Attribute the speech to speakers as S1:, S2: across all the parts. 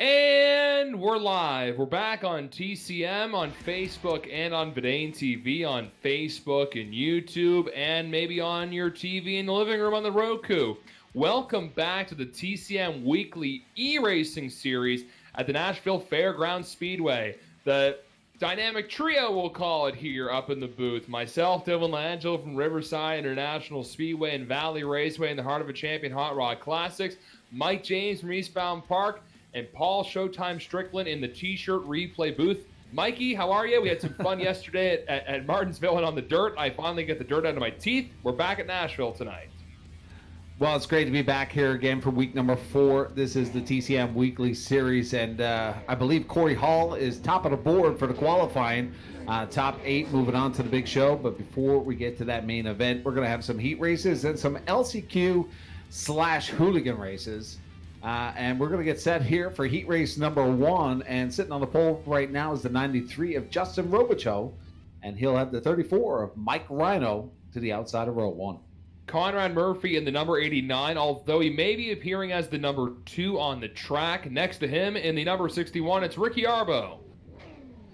S1: And we're live. We're back on TCM, on Facebook, and on Vidane TV, on Facebook and YouTube, and maybe on your TV in the living room on the Roku. Welcome back to the TCM Weekly iRACING series at the Nashville Fairgrounds Speedway. The dynamic trio, we'll call it here up in the booth. Myself, Dylan Langille from Riverside International Speedway and Valley Raceway in the heart of a champion Hot Rod Classics. Mike James from Eastbound Park and Paul Showtime Strickland in the T-shirt replay booth. Mikey, how are you? We had some fun yesterday at Martinsville and on the dirt. I finally get the dirt out of my teeth. We're back at Nashville tonight.
S2: Well, it's great to be back here again for week number 4. This is the TCM Weekly Series, and I believe Corey Hall is top of the board for the qualifying. Top 8 moving on to the big show. But before we get to that main event, we're going to have some heat races and some LCQ/hooligan races. And we're going to get set here for heat race number 1. And sitting on the pole right now is the 93 of Justin Robichaux, and he'll have the 34 of Mike Rhino to the outside of row 1.
S1: Conrad Murphy in the number 89, although he may be appearing as the number 2 on the track. Next to him in the number 61, it's Ricky Arbo.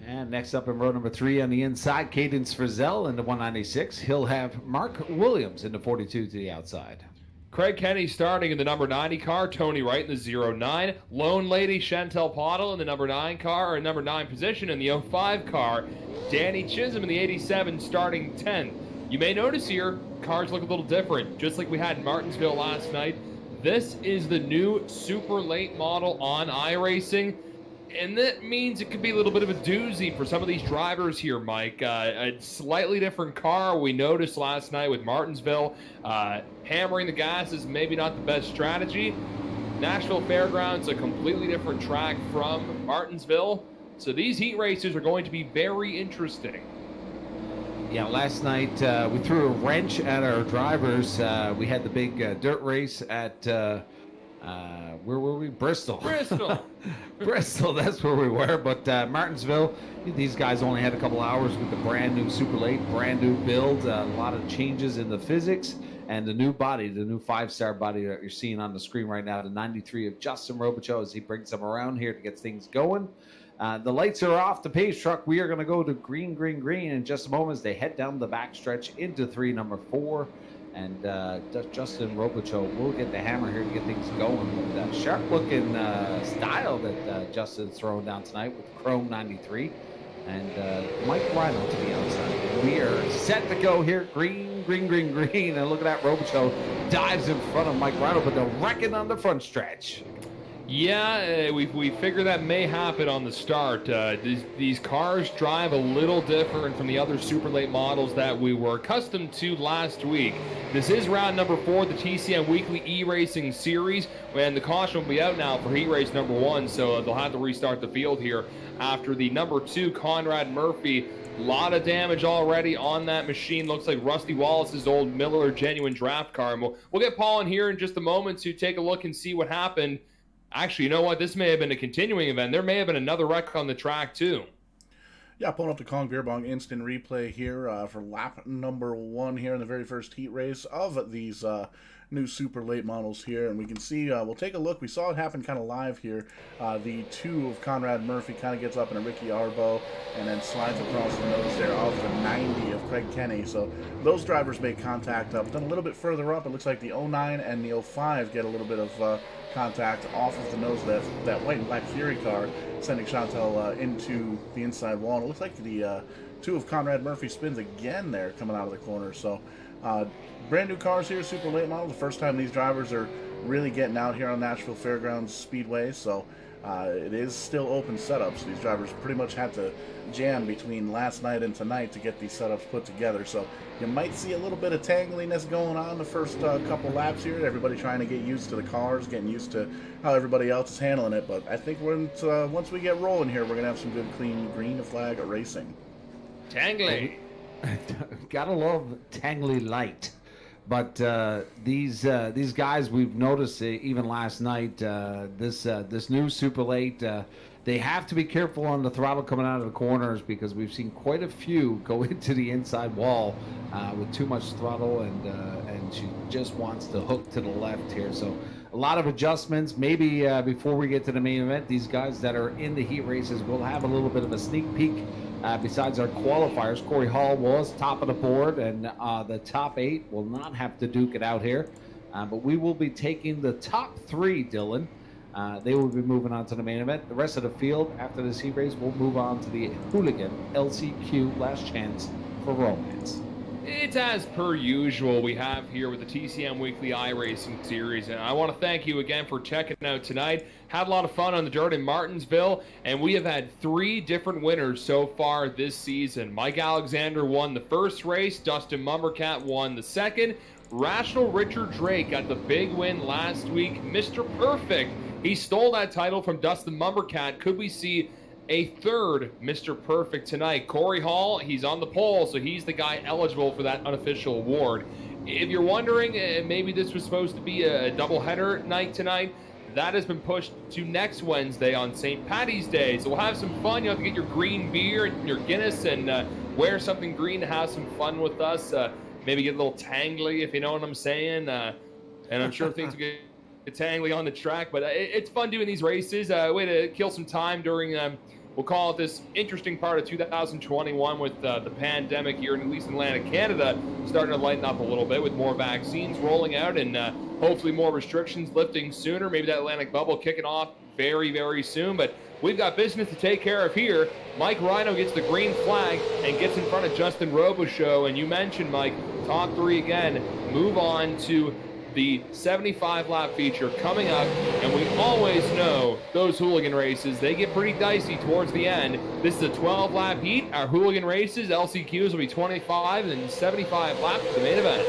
S2: And next up in row number 3 on the inside, Cadence Frizzell in the 196. He'll have Mark Williams in the 42 to the outside.
S1: Craig Kenny starting in the number 90 car, Tony Wright in the 09. Lone Lady Chantel Pottle in the number 9 car, or number 9 position in the 05 car. Danny Chisholm in the 87 starting 10th. You may notice here, cars look a little different, just like we had in Martinsville last night. This is the new super late model on iRacing, and that means it could be a little bit of a doozy for some of these drivers here, Mike. A slightly different car we noticed last night with Martinsville. Hammering the gas is maybe not the best strategy. Nashville Fairgrounds, a completely different track from Martinsville. So these heat races are going to be very interesting.
S2: Yeah, last night we threw a wrench at our drivers. We had the big dirt race at, where were we? Bristol. Bristol, that's where we were. But Martinsville, these guys only had a couple hours with the brand new Super Late, brand new build. A lot of changes in the physics and the new body, the new 5-star body that you're seeing on the screen right now, the 93 of Justin Robichaux as he brings them around here to get things going. The lights are off the pace truck. We are going to go to green in just a moment as they head down the backstretch into 3, number 4. And Justin Robichaux will get the hammer here to get things going. With sharp-looking style that Justin's throwing down tonight with the Chrome 93. And Mike Rhino to the outside. And we are set to go here. Green. And look at that. Robichaux dives in front of Mike Rhino, but they're wrecking on the front stretch.
S1: Yeah, we figure that may happen on the start. These cars drive a little different from the other super late models that we were accustomed to last week. This is round number 4, the TCM Weekly iRACING Series, and the caution will be out now for heat race number 1, so they'll have to restart the field here after the number 2, Conrad Murphy. A lot of damage already on that machine. Looks like Rusty Wallace's old Miller genuine draft car. And we'll get Paul in here in just a moment to take a look and see what happened. Actually, you know what? This may have been a continuing event. There may have been another wreck on the track, too.
S3: Yeah, pulling up the Kong Beer Bong instant replay here for lap number 1 here in the very first heat race of these new super late models here. And we can see, we'll take a look. We saw it happen kind of live here. The 2 of Conrad Murphy kind of gets up in a Ricky Arbo and then slides across the nose there of the 90 of Craig Kenny. So those drivers make contact up. Then a little bit further up, it looks like the 09 and the 05 get a little bit of contact off of the nose of that white and black Fury car, sending Chantel into the inside wall. And it looks like the 2 of Conrad Murphy spins again there coming out of the corner. So brand new cars here, super late model. The first time these drivers are really getting out here on Nashville Fairgrounds Speedway. So it is still open setups. These drivers pretty much had to jam between last night and tonight to get these setups put together. So you might see a little bit of tangliness going on the first couple laps here. Everybody trying to get used to the cars, getting used to how everybody else is handling it. But I think once we get rolling here, we're going to have some good, clean green flag racing.
S1: Tangly.
S2: Gotta love Tangly Light. But these guys, we've noticed even last night, this new Super Late, they have to be careful on the throttle coming out of the corners because we've seen quite a few go into the inside wall with too much throttle, and she just wants to hook to the left here. So a lot of adjustments. Maybe before we get to the main event, these guys that are in the heat races will have a little bit of a sneak peek. Besides our qualifiers, Corey Hall was top of the board, and the top 8 will not have to duke it out here. But we will be taking the top 3, Dylan. They will be moving on to the main event. The rest of the field after this heat race will move on to the Hooligan LCQ Last Chance for Romance.
S1: It's as per usual we have here with the TCM Weekly iRacing series, and I want to thank you again for checking it out tonight. Had a lot of fun on the dirt in Martinsville, and we have had 3 different winners so far this season. Mike Alexander won the first race, Dustin Mumbercat won the second, Rational Richard Drake got the big win last week. Mr. Perfect, he stole that title from Dustin Mumbercat. Could we see a third Mr. Perfect tonight? Corey Hall, he's on the pole, so he's the guy eligible for that unofficial award. If you're wondering, maybe this was supposed to be a doubleheader night tonight, that has been pushed to next Wednesday on St. Patty's Day. So we'll have some fun. You'll have to get your green beer and your Guinness and wear something green to have some fun with us. Maybe get a little tangly, if you know what I'm saying. And I'm sure things will get tangly on the track, but it's fun doing these races. Way to kill some time during we'll call it this interesting part of 2021 with the pandemic here, at least in Atlantic Canada, starting to lighten up a little bit with more vaccines rolling out and hopefully more restrictions lifting sooner. Maybe that Atlantic bubble kicking off very, very soon. But we've got business to take care of here. Mike Rhino gets the green flag and gets in front of Justin Robichaux. And you mentioned, Mike, top 3 again. Move on to the 75-lap feature coming up, and we always know those hooligan races, they get pretty dicey towards the end. This is a 12-lap heat. Our hooligan races, LCQs, will be 25 and then 75 laps for the main event.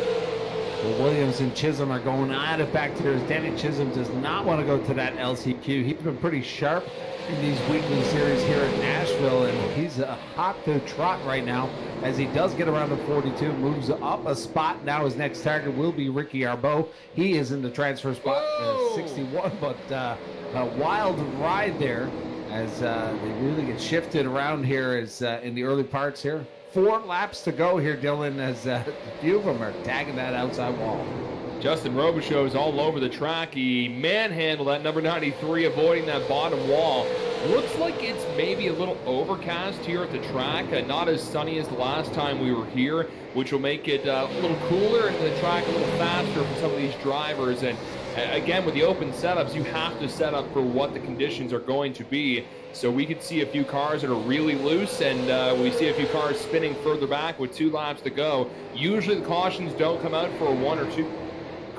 S2: Well, Williams and Chisholm are going at it back to theirs. Danny Chisholm does not want to go to that LCQ. He's been pretty sharp in these weekly series here in Nashville, and he's hot to trot right now as he does get around to 42, moves up a spot. Now his next target will be Ricky Arbeau. He is in the transfer spot, 61, but a wild ride there as they really get shifted around here as in the early parts here. 4 laps to go here, Dylan, as a few of them are tagging that outside wall.
S1: Justin Robichaux is all over the track. He manhandled that number 93, avoiding that bottom wall. Looks like it's maybe a little overcast here at the track. Not as sunny as the last time we were here, which will make it a little cooler and the track a little faster for some of these drivers. And again, with the open setups, you have to set up for what the conditions are going to be. So we could see a few cars that are really loose, and we see a few cars spinning further back with 2 laps to go. Usually the cautions don't come out for a 1 or 2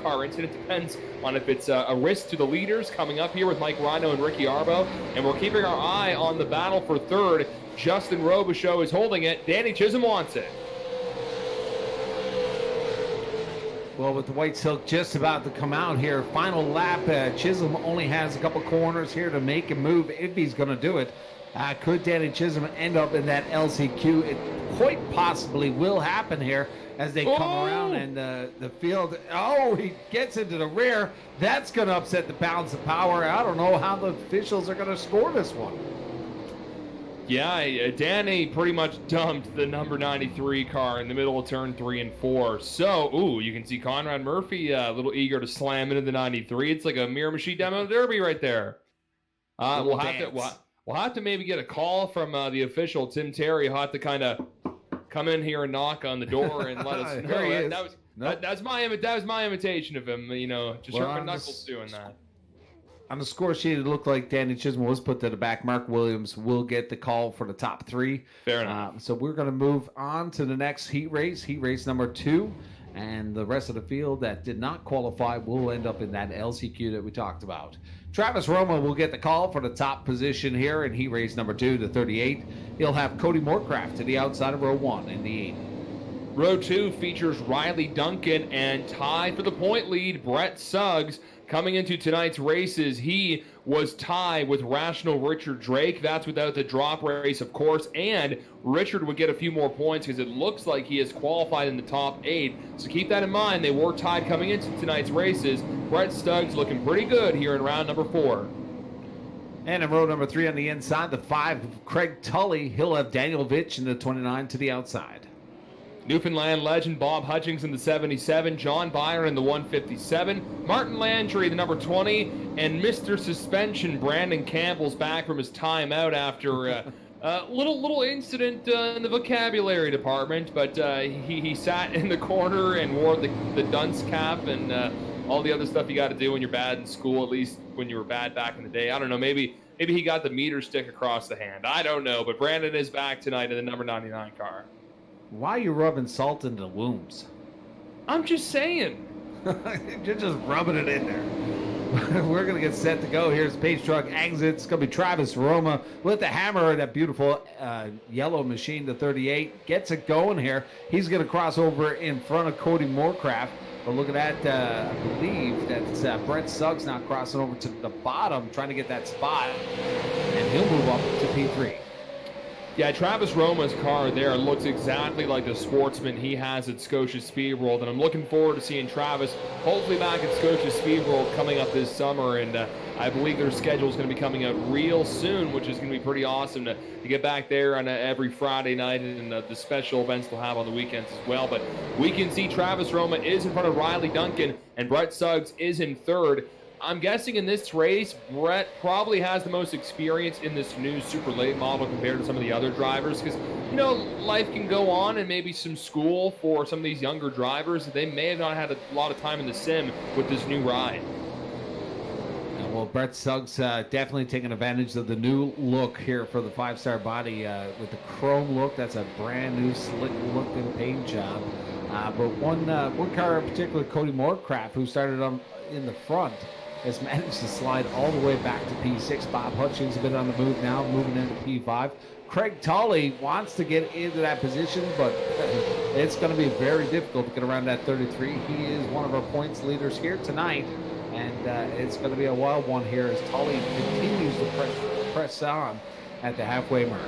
S1: car incident. Depends on if it's a risk to the leaders coming up here with Mike Rhino and Ricky Arbeau. And we're keeping our eye on the battle for third. Justin Robichaux is holding it. Danny Chisholm wants it.
S2: Well, with the white silk just about to come out here, final lap, Chisholm only has a couple corners here to make a move if he's going to do it. Could Danny Chisholm end up in that LCQ? It quite possibly will happen here as they come around and the field. Oh, he gets into the rear. That's going to upset the balance of power. I don't know how the officials are going to score this one.
S1: Yeah, Danny pretty much dumped the number 93 car in the middle of turn 3 and 4. So, you can see Conrad Murphy a little eager to slam into the 93. It's like a mirror machine demo derby right there. We'll have to maybe get a call from the official, Tim Terry. He'll have to kind of come in here and knock on the door and let us know. That was my imitation of him, just sharp knuckles doing that.
S2: On the score sheet, it looked like Danny Chisholm was put to the back. Mark Williams will get the call for the top 3.
S1: Fair enough.
S2: So we're going to move on to the next heat race number 2. And the rest of the field that did not qualify will end up in that LCQ that we talked about. Travis Roma will get the call for the top position here in heat race number 2, the 38. He'll have Cody Moorcraft to the outside of row 1 in the 8.
S1: Row 2 features Riley Duncan and tied for the point lead, Brett Suggs. Coming into tonight's races, he was tied with Rational Richard Drake. That's without the drop race, of course, and Richard would get a few more points because it looks like he has qualified in the top 8. So keep that in mind. They were tied coming into tonight's races. Brett Suggs looking pretty good here in round number 4.
S2: And in row number 3 on the inside, the 5, Craig Tully. He'll have Daniel Vitch in the 29 to the outside.
S1: Newfoundland legend Bob Hutchings in the 77, John Byron in the 157, Martin Landry the number 20, and Mr. Suspension Brandon Campbell's back from his timeout after a little incident in the vocabulary department, but he sat in the corner and wore the dunce cap and all the other stuff you got to do when you're bad in school, at least when you were bad back in the day. I don't know, maybe he got the meter stick across the hand. I don't know, but Brandon is back tonight in the number 99 car.
S2: Why are you rubbing salt into wounds?
S1: I'm just saying.
S2: You're just rubbing it in there. We're going to get set to go. Here's Pace Truck exits. It's going to be Travis Roma with the hammer, that beautiful yellow machine, the 38. Gets it going here. He's going to cross over in front of Cody Moorcraft. But look at that. I believe that's Brett Suggs now crossing over to the bottom, trying to get that spot. And he'll move up to P3.
S1: Yeah, Travis Roma's car there looks exactly like the Sportsman he has at Scotia Speed World, and I'm looking forward to seeing Travis hopefully back at Scotia Speed World coming up this summer, and I believe their schedule is going to be coming out real soon, which is going to be pretty awesome to get back there on every Friday night, and the special events they'll have on the weekends as well. But we can see Travis Roma is in front of Riley Duncan, and Brett Suggs is in third. I'm guessing in this race, Brett probably has the most experience in this new super late model compared to some of the other drivers, because, you know, life can go on, and maybe some school for some of these younger drivers. They may have not had a lot of time in the sim with this new ride.
S2: Well, Brett Suggs definitely taking advantage of the new look here for the 5-star body with the chrome look. That's a brand new slick looking paint job. But one car in particular, Cody Moorcraft, who started in the front, has managed to slide all the way back to P6. Bob Hutchins a bit on the move now, moving into P5. Craig Tully wants to get into that position, but it's going to be very difficult to get around that 33. He is one of our points leaders here tonight, and it's going to be a wild one here as Tully continues to press on at the halfway mark.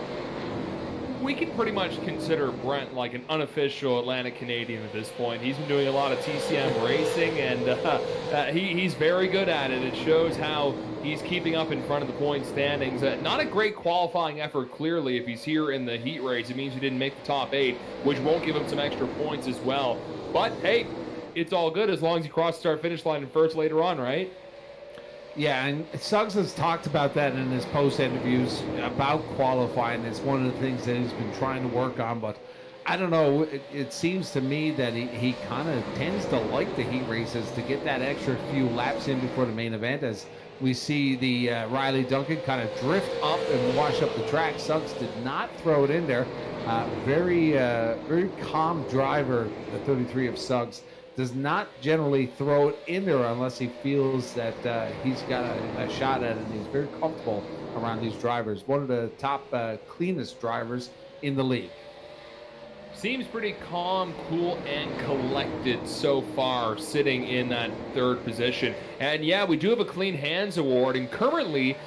S1: We can pretty much consider Brent like an unofficial Atlantic Canadian at this point. He's been doing a lot of TCM racing, and he's very good at it. It shows how he's keeping up in front of the point standings. Not a great qualifying effort, clearly. If he's here in the heat race, it means he didn't make the top 8, which won't give him some extra points as well. But, hey, it's all good as long as he crosses start finish line in first later on, right?
S2: Yeah, and Suggs has talked about that in his post interviews about qualifying. It's one of the things that he's been trying to work on, but I don't know. It seems to me that he kind of tends to like the heat races to get that extra few laps in before the main event, as we see the Riley Duncan kind of drift up and wash up the track. Suggs did not throw it in there. Very calm driver, the 33 of Suggs. Does not generally throw it in there unless he feels that he's got a shot at it, and he's very comfortable around these drivers. One of the top cleanest drivers in the league.
S1: Seems pretty calm, cool, and collected so far, sitting in that third position. And yeah, we do have a Clean Hands Award, and currently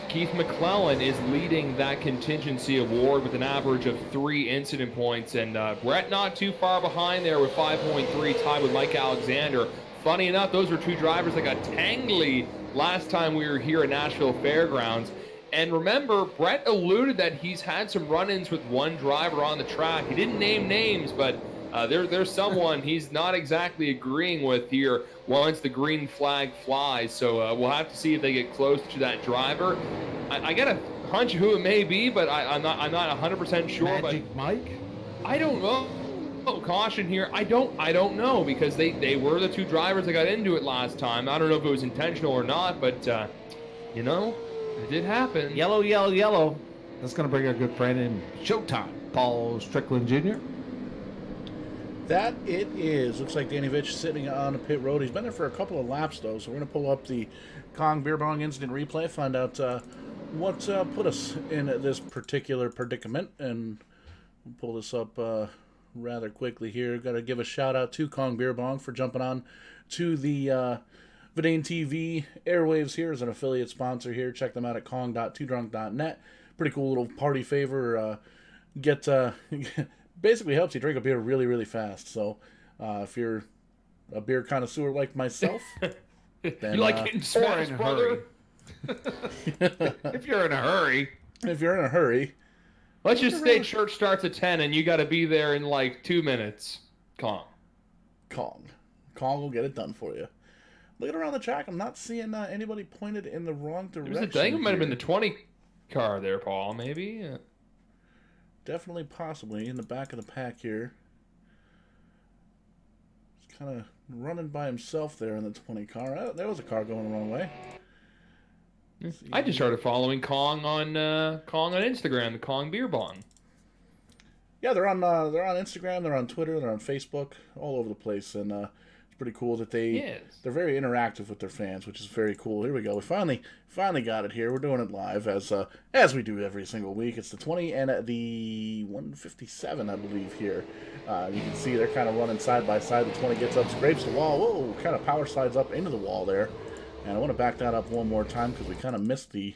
S1: Keith McClellan is leading that contingency award with an average of 3 incident points, and Brett not too far behind there with 5.3, tied with Mike Alexander. Funny enough, those were 2 drivers that got tangly last time we were here at Nashville Fairgrounds. And remember, Brett alluded that he's had some run-ins with one driver on the track. He didn't name names, but there's someone he's not exactly agreeing with here once the green flag flies. So we'll have to see if they get close to that driver. I got a hunch who it may be, but I'm not 100% sure.
S2: Magic
S1: but
S2: Mike?
S1: I don't know. Caution here. I don't know, because they were the 2 drivers that got into it last time. I don't know if it was intentional or not, but you know, it did happen.
S2: Yellow, yellow, yellow. That's going to bring our good friend in Showtime, Paul Strickland Jr.
S3: That it is. Looks like Danny Vitch sitting on the pit road. He's been there for a couple of laps, though, so we're going to pull up the Kong Beer Bong Instant Replay, find out what put us in this particular predicament, and we'll pull this up rather quickly here. Got to give a shout-out to Kong Beer Bong for jumping on to the Vidane TV airwaves here as an affiliate sponsor here. Check them out at kong.2drunk.net. Pretty cool little party favor. Basically helps you drink a beer really, really fast. So if you're a beer connoisseur like myself, then,
S1: you like getting smashed, brother?
S2: If you're in a hurry.
S3: If you're in a hurry.
S1: Let's just say church starts at 10 and you got to be there in like 2 minutes. Kong will get it done for you. Looking around the track, I'm not seeing anybody pointed in the wrong direction. I think it might have been the 20 car there, Paul, maybe. Yeah.
S3: Definitely, possibly, in the back of the pack here. Just kind of running by himself there in the 20 car. There was a car going the wrong way.
S1: I just started following Kong on Instagram, the Kong Beer Bong.
S3: Yeah, they're on Instagram, they're on Twitter, they're on Facebook, all over the place, and it's pretty cool that they're very interactive with their fans, which is very cool. Here we go. We finally got it here. We're doing it live as we do every single week. It's the 20 and the 157, I believe, here. You can see they're kind of running side by side. The 20 gets up, scrapes the wall. Whoa, kind of power slides up into the wall there. And I want to back that up one more time because we kind of missed the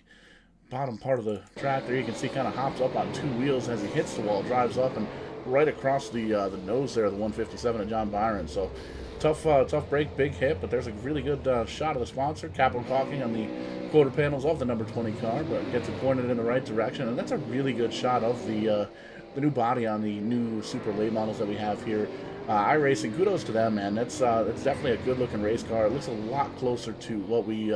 S3: bottom part of the track there. You can see kind of hops up on two wheels as he hits the wall, drives up and right across the nose there of the 157 of John Byron. So tough break, big hit, but there's a really good shot of the sponsor, Capital Caulking, on the quarter panels of the number 20 car, but gets it pointed in the right direction. And that's a really good shot of the new body on the new super late models that we have here. iRacing, kudos to them, man. That's definitely a good-looking race car. It looks a lot closer to what we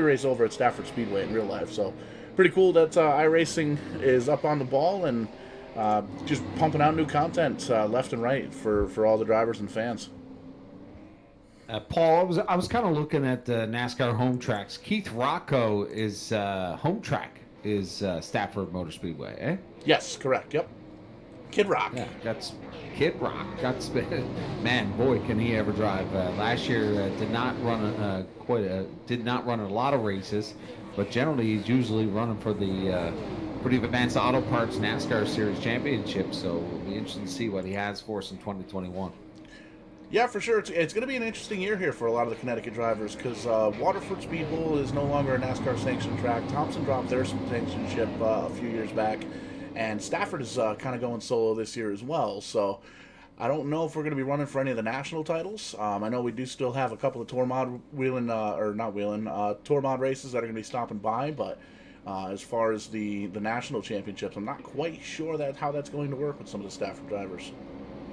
S3: race over at Stafford Speedway in real life. So pretty cool that iRacing is up on the ball and just pumping out new content left and right for all the drivers and fans.
S2: Paul, I was kind of looking at the NASCAR home tracks. Keith Rocco is home track is Stafford Motor Speedway, eh?
S3: Yes, correct. Yep. Kid Rock.
S2: Yeah, that's Kid Rock. Man, boy, can he ever drive! Last year did not run a lot of races, but generally he's usually running for the Advanced Auto Parts NASCAR Series Championship. So it'll be interesting to see what he has for us in 2021.
S3: Yeah, for sure. It's going to be an interesting year here for a lot of the Connecticut drivers because Waterford Speed Bowl is no longer a NASCAR sanctioned track. Thompson dropped their sanctionship a few years back, and Stafford is kind of going solo this year as well. So I don't know if we're going to be running for any of the national titles. I know we do still have a couple of Tour Mod Tour Mod races that are going to be stopping by, but as far as the national championships, I'm not quite sure how that's going to work with some of the Stafford drivers.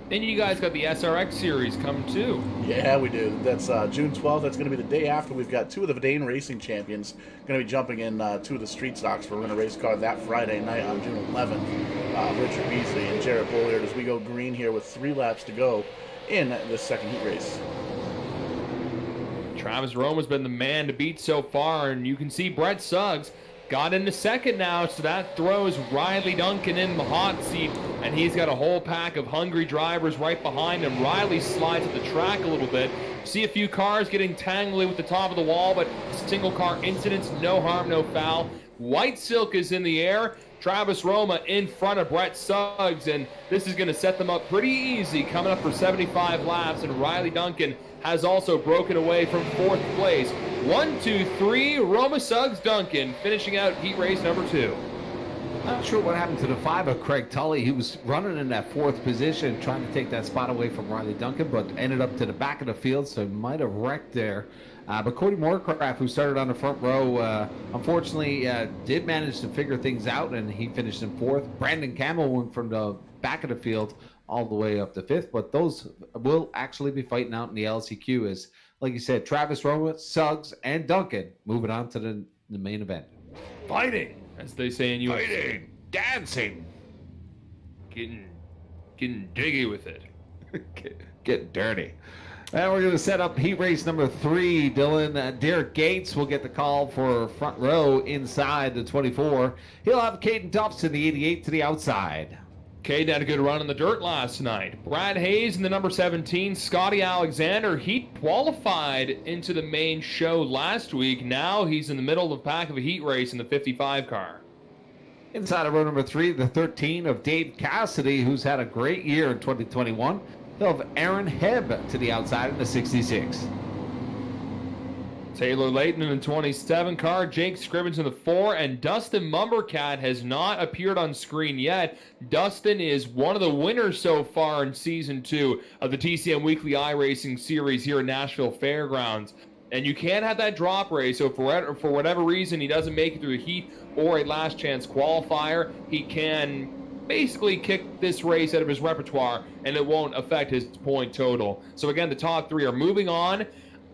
S1: And you guys got the SRX series coming too.
S3: Yeah, we do. That's June 12th. That's going to be the day after. We've got two of the Verdane Racing champions going to be jumping in two of the street stocks for Run a Race Car that Friday night on June 11th. Richard Beasley and Jarrett Bolliard as we go green here with 3 laps to go in this second heat race.
S1: Travis Roma's been the man to beat so far, and you can see Brett Suggs got into second now, so that throws Riley Duncan in the hot seat, and he's got a whole pack of hungry drivers right behind him. Riley slides at the track a little bit. See a few cars getting tangly with the top of the wall, but single car incidents, no harm, no foul. White Silk is in the air. Travis Roma in front of Brett Suggs, and this is going to set them up pretty easy coming up for 75 laps, and Riley Duncan has also broken away from 4th place. 1, 2, 3, Roma, Suggs, Duncan finishing out heat race number 2.
S2: Not sure what happened to the 5 of Craig Tully. He was running in that 4th position, trying to take that spot away from Riley Duncan, but ended up to the back of the field, so he might have wrecked there. But Cody Moorcraft, who started on the front row, unfortunately did manage to figure things out, and he finished in 4th. Brandon Campbell went from the back of the field all the way up to 5th, but those will actually be fighting out in the LCQ as, like you said, Travis Roma, Suggs, and Duncan moving on to the main event.
S1: Fighting, as they say in UFC.
S2: Fighting, dancing,
S1: getting diggy with it.
S2: Getting dirty. And we're going to set up heat race number 3. Dylan, Derek Gates will get the call for front row inside the 24. He'll have Caden Duffs in the 88 to the outside.
S1: Caden had a good run in the dirt last night. Brad Hayes in the number 17. Scotty Alexander, he qualified into the main show last week. Now he's in the middle of the pack of a heat race in the 55 car.
S2: Inside of row number 3, the 13 of Dave Cassidy, who's had a great year in 2021. He'll have Aaron Hebb to the outside in the 66.
S1: Taylor Layton in the 27 car, Jake Scribbins in the 4, and Dustin Mumbercat has not appeared on screen yet. Dustin is one of the winners so far in Season 2 of the TCM Weekly iRacing series here at Nashville Fairgrounds. And you can't have that drop race, so for whatever reason he doesn't make it through a heat or a last chance qualifier, he can basically kick this race out of his repertoire, and it won't affect his point total. So again, the top 3 are moving on.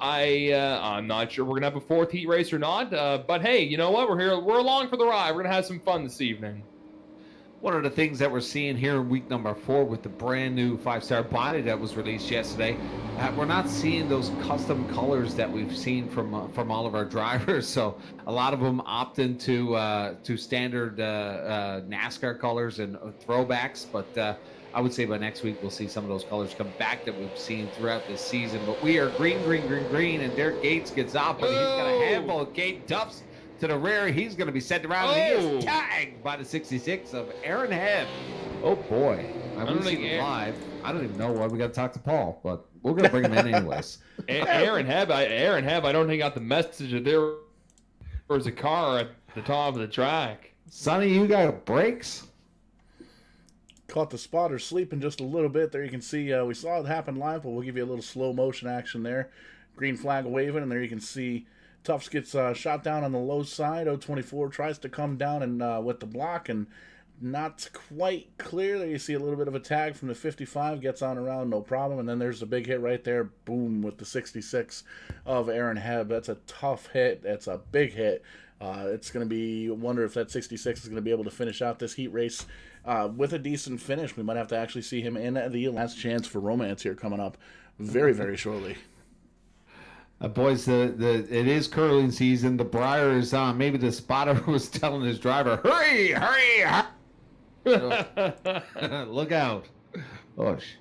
S1: I'm not sure we're gonna have a 4th heat race or not, but hey, you know what? We're here. We're along for the ride. We're gonna have some fun this evening.
S2: one of the things that we're seeing here in week number 4 with the brand new 5-star body that was released yesterday, we're not seeing those custom colors that we've seen from all of our drivers. So a lot of them opt into to standard NASCAR colors and throwbacks. But I would say by next week we'll see some of those colors come back that we've seen throughout this season. But we are green, and Derek Gates gets off, but he's got a handful of Gate Duffs to the rear. He's going to be sent around, and he is tagged by the 66 of Aaron Hebb. Oh boy, I don't see him live. I don't even know why we got to talk to Paul, but we're going to bring him in anyways.
S1: Aaron Hebb, I don't think got the message that there was a car at the top of the track.
S2: Sonny, you got brakes?
S3: Caught the spotter sleeping just a little bit. There you can see we saw it happen live, but we'll give you a little slow motion action there. Green flag waving, and there you can see Tufts gets shot down on the low side. 024 tries to come down and with the block, and not quite clear. There you see a little bit of a tag from the 55, gets on around, no problem. And then there's a big hit right there, boom, with the 66 of Aaron Hebb. That's a tough hit. That's a big hit. It's going to be, wonder if that 66 is going to be able to finish out this heat race with a decent finish. We might have to actually see him in the last chance for romance here coming up very, very shortly.
S2: Boys, it is curling season. The Briar is on. Maybe the spotter was telling his driver, hurry, hurry. Look out. Osh.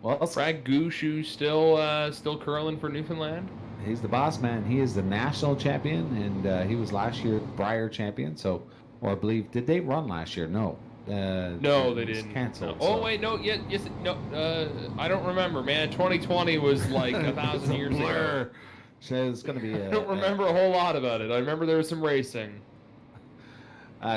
S1: Well, Brad Gushu still curling for Newfoundland?
S2: He's the boss man. He is the national champion, and he was last year Briar champion. So, or I believe, did they run last year? No.
S1: No, they didn't.
S2: Canceled.
S1: No. Oh wait, no, yes, no. I don't remember, man. 2020 was like 1,000 years ago.
S2: So it's going to be.
S1: I don't remember a whole lot about it. I remember there was some racing.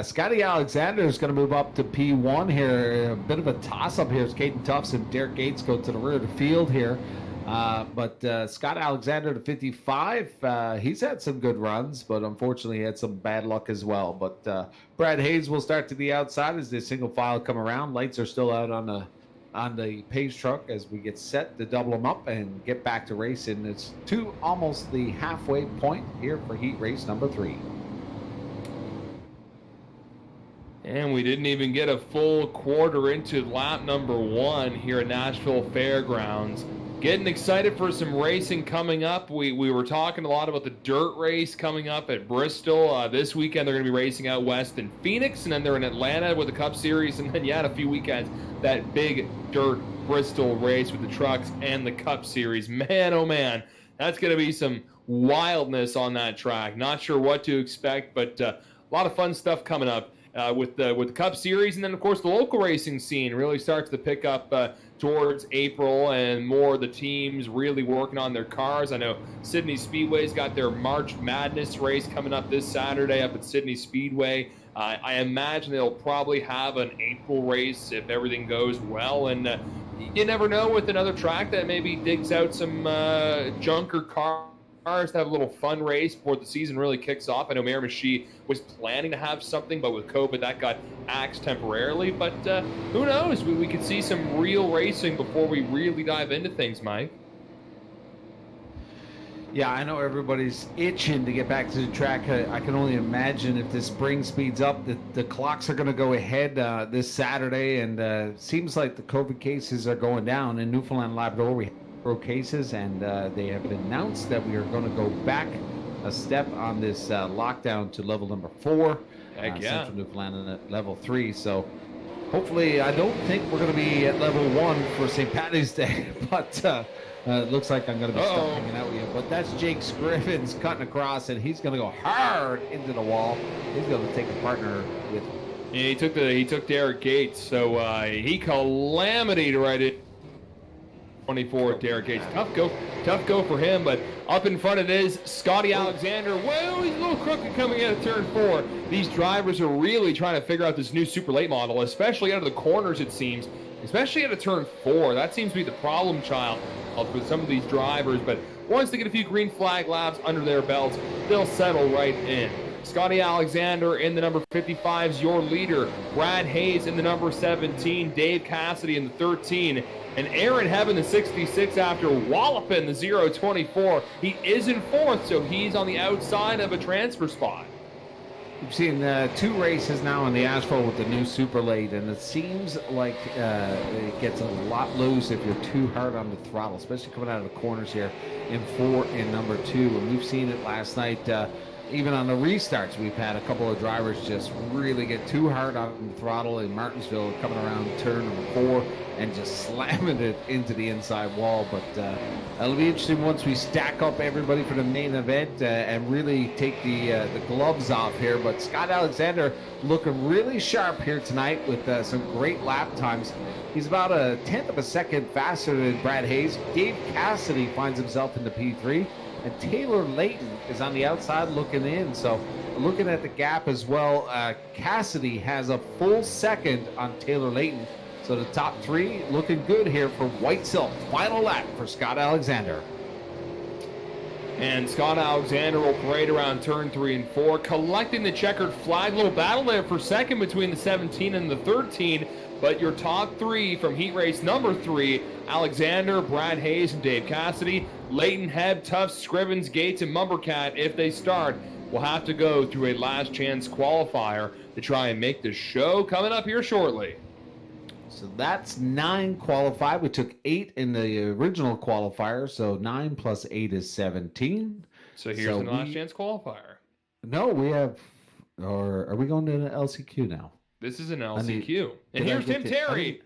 S2: Scotty Alexander is going to move up to P1 here. A bit of a toss-up here as Caden Tufts and Derek Gates go to the rear of the field here. But Scott Alexander to 55, he's had some good runs, but unfortunately he had some bad luck as well. But Brad Hayes will start to the outside as the single file come around. Lights are still out on the Page truck as we get set to double them up and get back to racing. It's to almost the halfway point here for heat race number 3.
S1: And we didn't even get a full quarter into lap number 1 here at Nashville Fairgrounds. Getting excited for some racing coming up. We were talking a lot about the dirt race coming up at Bristol. This weekend they're going to be racing out west in Phoenix, and then they're in Atlanta with the Cup Series, and then in a few weekends, that big dirt Bristol race with the trucks and the Cup Series. Man, oh man, that's going to be some wildness on that track. Not sure what to expect, but a lot of fun stuff coming up. With the Cup Series, and then of course the local racing scene really starts to pick up towards April, and more of the teams really working on their cars. I know Sydney Speedway's got their March Madness race coming up this Saturday up at Sydney Speedway. I imagine they'll probably have an April race if everything goes well, and you never know with another track that maybe digs out some junker cars to have a little fun race before the season really kicks off. I know Miramichi was planning to have something, but with COVID that got axed temporarily. But who knows? We could see some real racing before we really dive into things, Mike.
S2: Yeah, I know everybody's itching to get back to the track. I can only imagine if this spring speeds up, the clocks are going to go ahead this Saturday, and seems like the COVID cases are going down in Newfoundland and Labrador. We cases, and they have announced that we are going to go back a step on this lockdown to level number 4. Central Newfoundland at level 3. So hopefully, I don't think we're going to be at level 1 for St. Paddy's Day, but it looks like I'm going to be stuck hanging out with you. But that's Jake Scrivens cutting across, and he's going to go hard into the wall. He's going to take a partner with him.
S1: Yeah, he took Derek Gates, so he calamity'd right in. 24 Derek Gates. Tough go for him, but up in front it is Scotty Alexander. Whoa, he's a little crooked coming out of turn 4. These drivers are really trying to figure out this new super late model, especially out of the corners it seems, especially out of turn 4. That seems to be the problem child for some of these drivers, but once they get a few green flag laps under their belts, they'll settle right in. Scotty Alexander in the number 55 is your leader. Brad Hayes in the number 17. Dave Cassidy in the 13. And Aaron Hebb in the 66 after walloping the 024. He is in 4th, so he's on the outside of a transfer spot.
S2: We've seen 2 races now on the asphalt with the new super late, and it seems like it gets a lot loose if you're too hard on the throttle, especially coming out of the corners here in 4 and number 2. And we've seen it last night. Even on the restarts, we've had a couple of drivers just really get too hard on the throttle in Martinsville, coming around turn number 4 and just slamming it into the inside wall. But it'll be interesting once we stack up everybody for the main event and really take the gloves off here. But Scott Alexander looking really sharp here tonight with some great lap times. He's about a 1/10 of a second faster than Brad Hayes. Dave Cassidy finds himself in the P3. And Taylor Layton is on the outside looking in. So looking at the gap as well, Cassidy has a full second on Taylor Layton. So the top 3 looking good here for White Silk. Final lap for Scott Alexander.
S1: And Scott Alexander will parade around turn 3 and 4, collecting the checkered flag. Little battle there for second between the 17 and the 13. But your top 3 from heat race number 3, Alexander, Brad Hayes, and Dave Cassidy. Layton, Hebb, Tufts, Scrivens, Gates, and Mumbercat, if they start, will have to go through a last chance qualifier to try and make the show coming up here shortly.
S2: So that's 9 qualified. We took 8 in the original qualifier, so 9 plus 8 is 17.
S1: So here's the last chance qualifier.
S2: No, we have, or are we going to an LCQ now?
S1: This is an LCQ. And here's Tim Terry.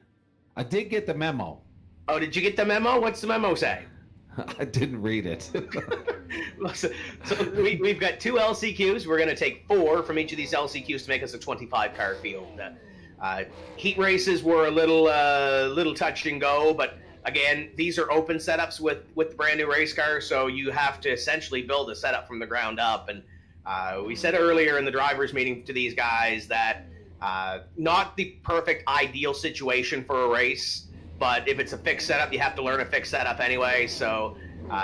S2: I did get the memo.
S4: Oh, did you get the memo? What's the memo say?
S2: I didn't read it.
S4: so we've got 2 LCQs. We're going to take 4 from each of these LCQs to make us a 25-car field. Heat races were a little touch and go, but again, these are open setups with the brand new race car, so you have to essentially build a setup from the ground up. And we said earlier in the drivers' meeting to these guys that not the perfect ideal situation for a race, but if it's a fixed setup, you have to learn a fixed setup anyway. So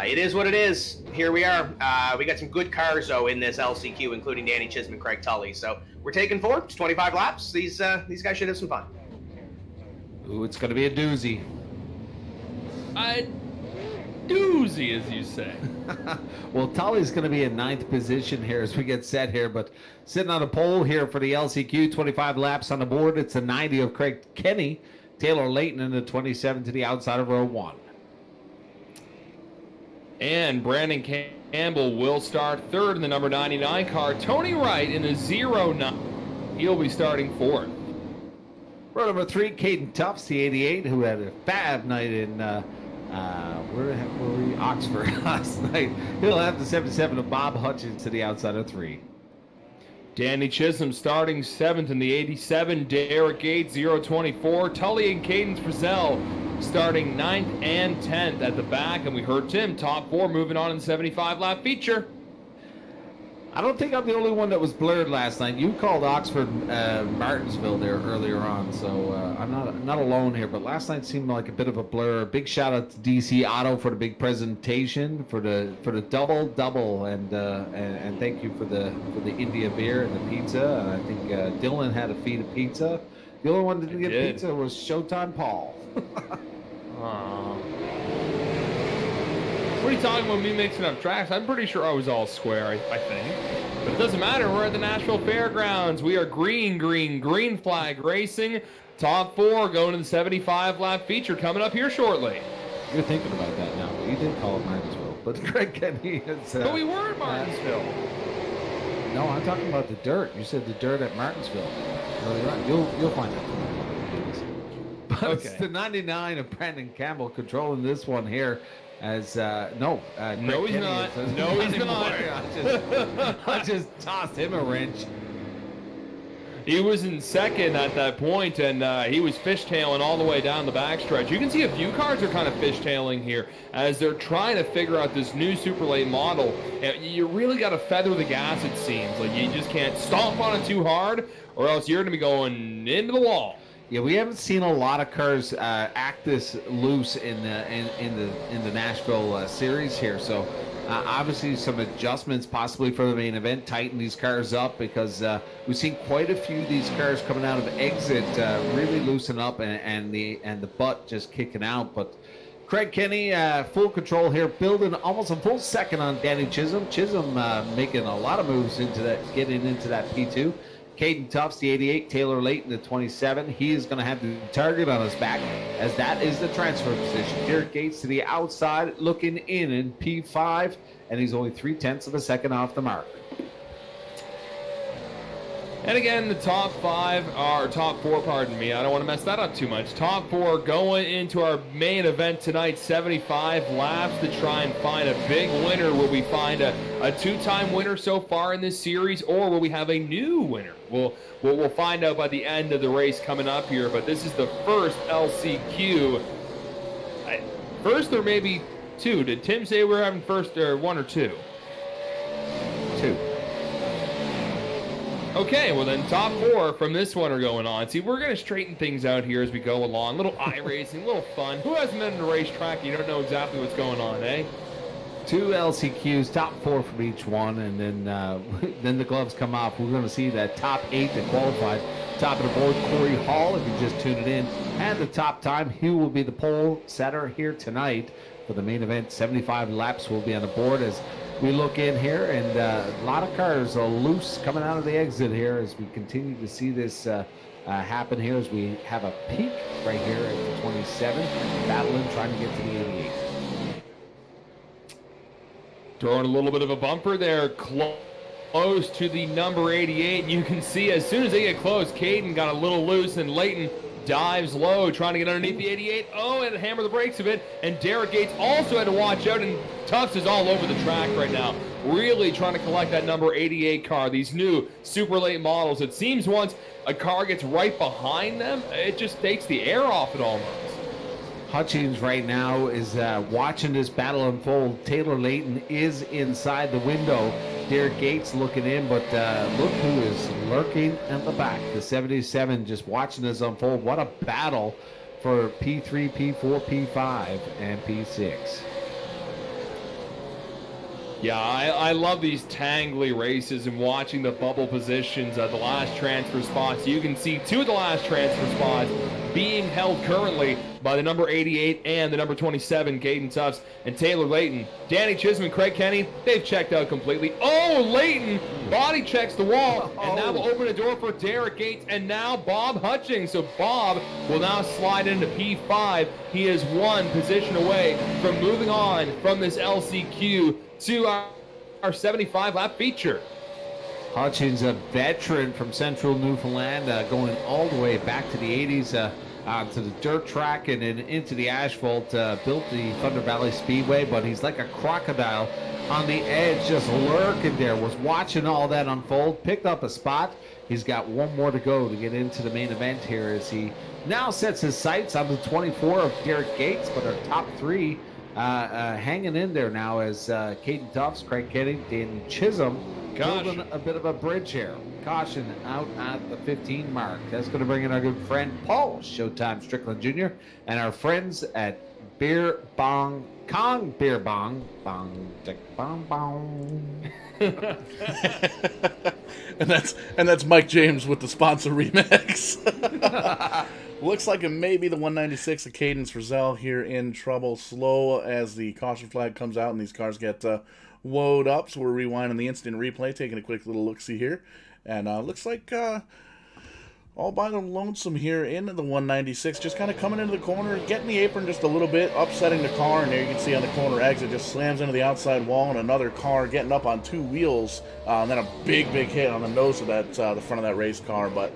S4: it is what it is. Here we are. We got some good cars, though, in this LCQ, including Danny Chisholm and Craig Tully. So we're taking 4. It's 25 laps. These guys should have some fun.
S2: Ooh, it's going to be a doozy.
S1: A doozy, as you say.
S2: Well, Tully's going to be in 9th position here as we get set here, but sitting on a pole here for the LCQ, 25 laps on the board. It's a 90 of Craig Kenny. Taylor Layton in the 27 to the outside of row 1. And
S1: Brandon Campbell will start 3rd in the number 99 car. Tony Wright in the 09. He'll be starting 4th.
S2: Row number 3, Caden Tufts, the 88, who had a fab night in where were we? Oxford last night. He'll have the 77 of Bob Hutchins to the outside of 3.
S1: Danny Chisholm starting 7th in the 87. Derek Gates, 024. Tully and Cadence Frizzell starting 9th and 10th at the back. And we heard Tim, top 4, moving on in the 75-lap feature.
S2: I don't think I'm the only one that was blurred last night. You called Oxford Martinsville there earlier on, so I'm not alone here. But last night seemed like a bit of a blur. Big shout out to DC Auto for the big presentation, for the double, and thank you for the India beer and the pizza. And I think Dylan had a feed of pizza. The only one that didn't get pizza was Showtime Paul.
S1: What are you talking about, me mixing up tracks? I'm pretty sure I was all square, I think. But it doesn't matter. We're at the Nashville Fairgrounds. We are green flag racing. Top 4 going to the 75-lap feature coming up here shortly.
S2: You're thinking about that now, but you did call it Martinsville. But Craig Kenny is...
S1: but we were in Martinsville.
S2: No, I'm talking about the dirt. You said the dirt at Martinsville. Earlier on. You'll find out. But okay. It's the 99 of Brandon Campbell controlling this one here. As no,
S1: he's not. No, he's not.
S2: I just tossed him a wrench.
S1: He was in second at that point, and he was fishtailing all the way down the backstretch. You can see a few cars are kind of fishtailing here as they're trying to figure out this new super late model. And you really got to feather the gas, it seems. Like you just can't stomp on it too hard, or else you're going to be going into the wall.
S2: Yeah, we haven't seen a lot of cars act this loose in the Nashville series here. So obviously some adjustments possibly for the main event, tighten these cars up because we've seen quite a few of these cars coming out of exit really loosen up and the butt just kicking out. But Craig Kenny, full control here, building almost a full second on Danny Chisholm. Chisholm making a lot of moves into that, getting into that P2. Caden Tufts, the 88, Taylor Layton, the 27. He is going to have the target on his back, as that is the transfer position. Derek Gates to the outside, looking in P5, and he's only 0.3 of a second off the mark.
S1: And again, the top four, pardon me. I don't want to mess that up too much. Top four going into our main event tonight, 75 laps to try and find a big winner. Will we find a two-time winner so far in this series, or will we have a new winner? We'll find out by the end of the race coming up here, but this is the first LCQ. First or maybe two. Did Tim say we're having first or one or two?
S2: Two.
S1: Okay, well then top four from this one are going on. See, we're going to straighten things out here as we go along. Little iRacing, little fun. Who hasn't been in a racetrack? You don't know exactly what's going on, eh?
S2: 2 LCQs, top 4 from each one, and then then the gloves come off. We're going to see that top 8 that qualified. Top of the board, Corey Hall, if you just tuned it in, and the top time. He will be the pole setter here tonight for the main event. 75 laps will be on the board as we look in here, and a lot of cars are loose coming out of the exit here as we continue to see this happen here as we have a peak right here at the 27, battling, trying to get to the 88.
S1: Throwing a little bit of a bumper there, close to the number 88. And you can see as soon as they get close, Caden got a little loose, and Layton dives low, trying to get underneath the 88. Oh, and hammer the brakes a bit. And Derek Gates also had to watch out, and Tufts is all over the track right now, really trying to collect that number 88 car. These new super late models, it seems once a car gets right behind them, it just takes the air off it almost.
S2: Hutchings right now is watching this battle unfold. Taylor Layton is inside the window. Derek Gates looking in, but look who is lurking in the back. The 77 just watching this unfold. What a battle for P3, P4, P5, and P6.
S1: Yeah, I love these tangly races and watching the bubble positions at the last transfer spots. You can see 2 of the last transfer spots being held currently by the number 88 and the number 27, Caden Tufts and Taylor Layton. Danny Chisholm and Craig Kenny, they've checked out completely. Oh, Layton body checks the wall, and that will open a door for Derek Gates and now Bob Hutchings. So Bob will now slide into P5. He is 1 position away from moving on from this LCQ to our 75-lap feature.
S2: Hutchins, a veteran from central Newfoundland, going all the way back to the 80s to the dirt track and then into the asphalt, built the Thunder Valley Speedway, but he's like a crocodile on the edge, just lurking there, was watching all that unfold, picked up a spot. He's got 1 more to go to get into the main event here as he now sets his sights on the 24 of Derek Gates, but our top 3 hanging in there now as Caden Tufts, Craig Kenny, Dan Chisholm building a bit of a bridge here. Caution out at the 15 mark. That's going to bring in our good friend Paul Showtime Strickland Jr. and our friends at Beer Bong Kong Beer Bong Bong Dick Bong Bong.
S3: and that's Mike James with the sponsor remix. Looks like it may be the 196 of Cadence Frizzell here in trouble. Slow as the caution flag comes out and these cars get woed up. So we're rewinding the instant replay, taking a quick little look-see here. And looks like all by the lonesome here in the 196, just kind of coming into the corner, getting the apron just a little bit, upsetting the car. And there you can see on the corner exit, just slams into the outside wall, and another car getting up on 2 wheels. And then a big hit on the nose of that the front of that race car. But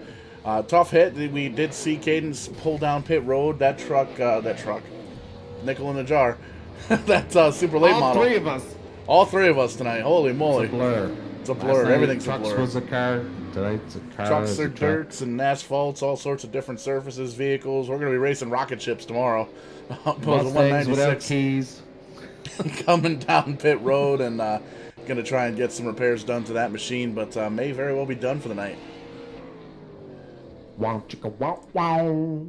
S3: tough hit. We did see Cadence pull down pit road. That truck, nickel in the jar. That super late model. All three of us tonight. Holy moly.
S2: It's a blur.
S3: It's a blur. Everything's a blur.
S2: Trucks was a car. Tonight's a car.
S3: Trucks are dirts and asphalts, all sorts of different surfaces, vehicles. We're going to be racing rocket ships tomorrow.
S2: Mustangs without keys.
S3: Coming down pit road and going to try and get some repairs done to that machine, but may very well be done for the night.
S2: Wow, chicka, wow, wow.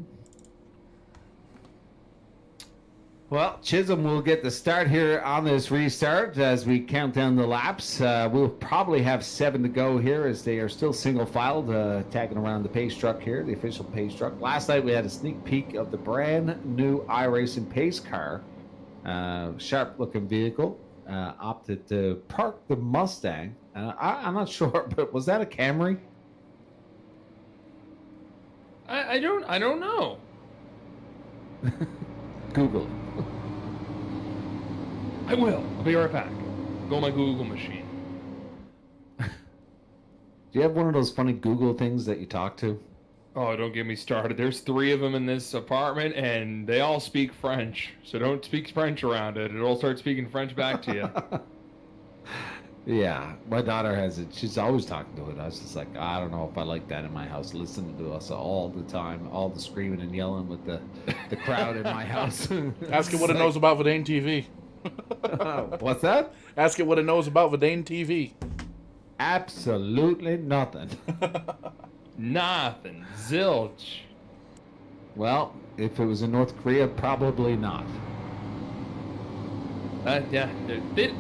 S2: Well, Chisholm will get the start here on this restart as we count down the laps. We'll probably have 7 to go here as they are still single-filed, tagging around the pace truck here, the official pace truck. Last night we had a sneak peek of the brand new iRACING pace car. Sharp-looking vehicle. Opted to park the Mustang. I'm not sure, but was that a Camry?
S1: I don't know.
S2: Google it.
S1: I will. I'll be right back. Go on my Google machine.
S2: Do you have one of those funny Google things that you talk to?
S1: Oh, don't get me started. There's 3 of them in this apartment, and they all speak French. So don't speak French around it. It'll start speaking French back to you.
S2: Yeah, my daughter has it. She's always talking to it. I was just like, I don't know if I like that in my house, listening to us all the time, all the screaming and yelling with the crowd in my house.
S3: Ask it what it knows about Vidane TV.
S2: What's that?
S3: Ask it what it knows about Vidane TV.
S2: Absolutely nothing.
S1: Nothing. Zilch.
S2: Well, if it was in North Korea, probably not.
S1: Yeah,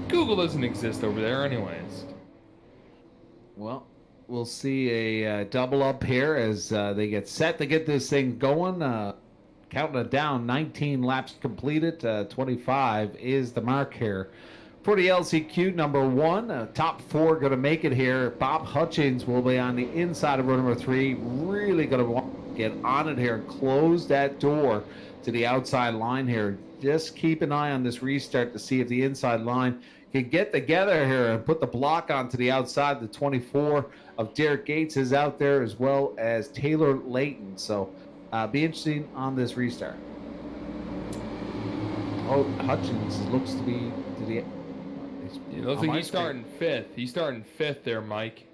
S1: Google doesn't exist over there anyways.
S2: Well, we'll see a double up here as they get set to get this thing going. Counting it down, 19 laps completed. 25 is the mark here. For the LCQ number 1, top 4 going to make it here. Bob Hutchins will be on the inside of row number 3. Really going to want to get on it here and close that door to the outside line here. Just keep an eye on this restart to see if the inside line can get together here and put the block onto the outside. The 24 of Derek Gates is out there, as well as Taylor Layton. So be interesting on this restart. Oh, Hutchins looks to be to the...
S1: It looks like he's starting 5th. He's starting 5th there, Mike.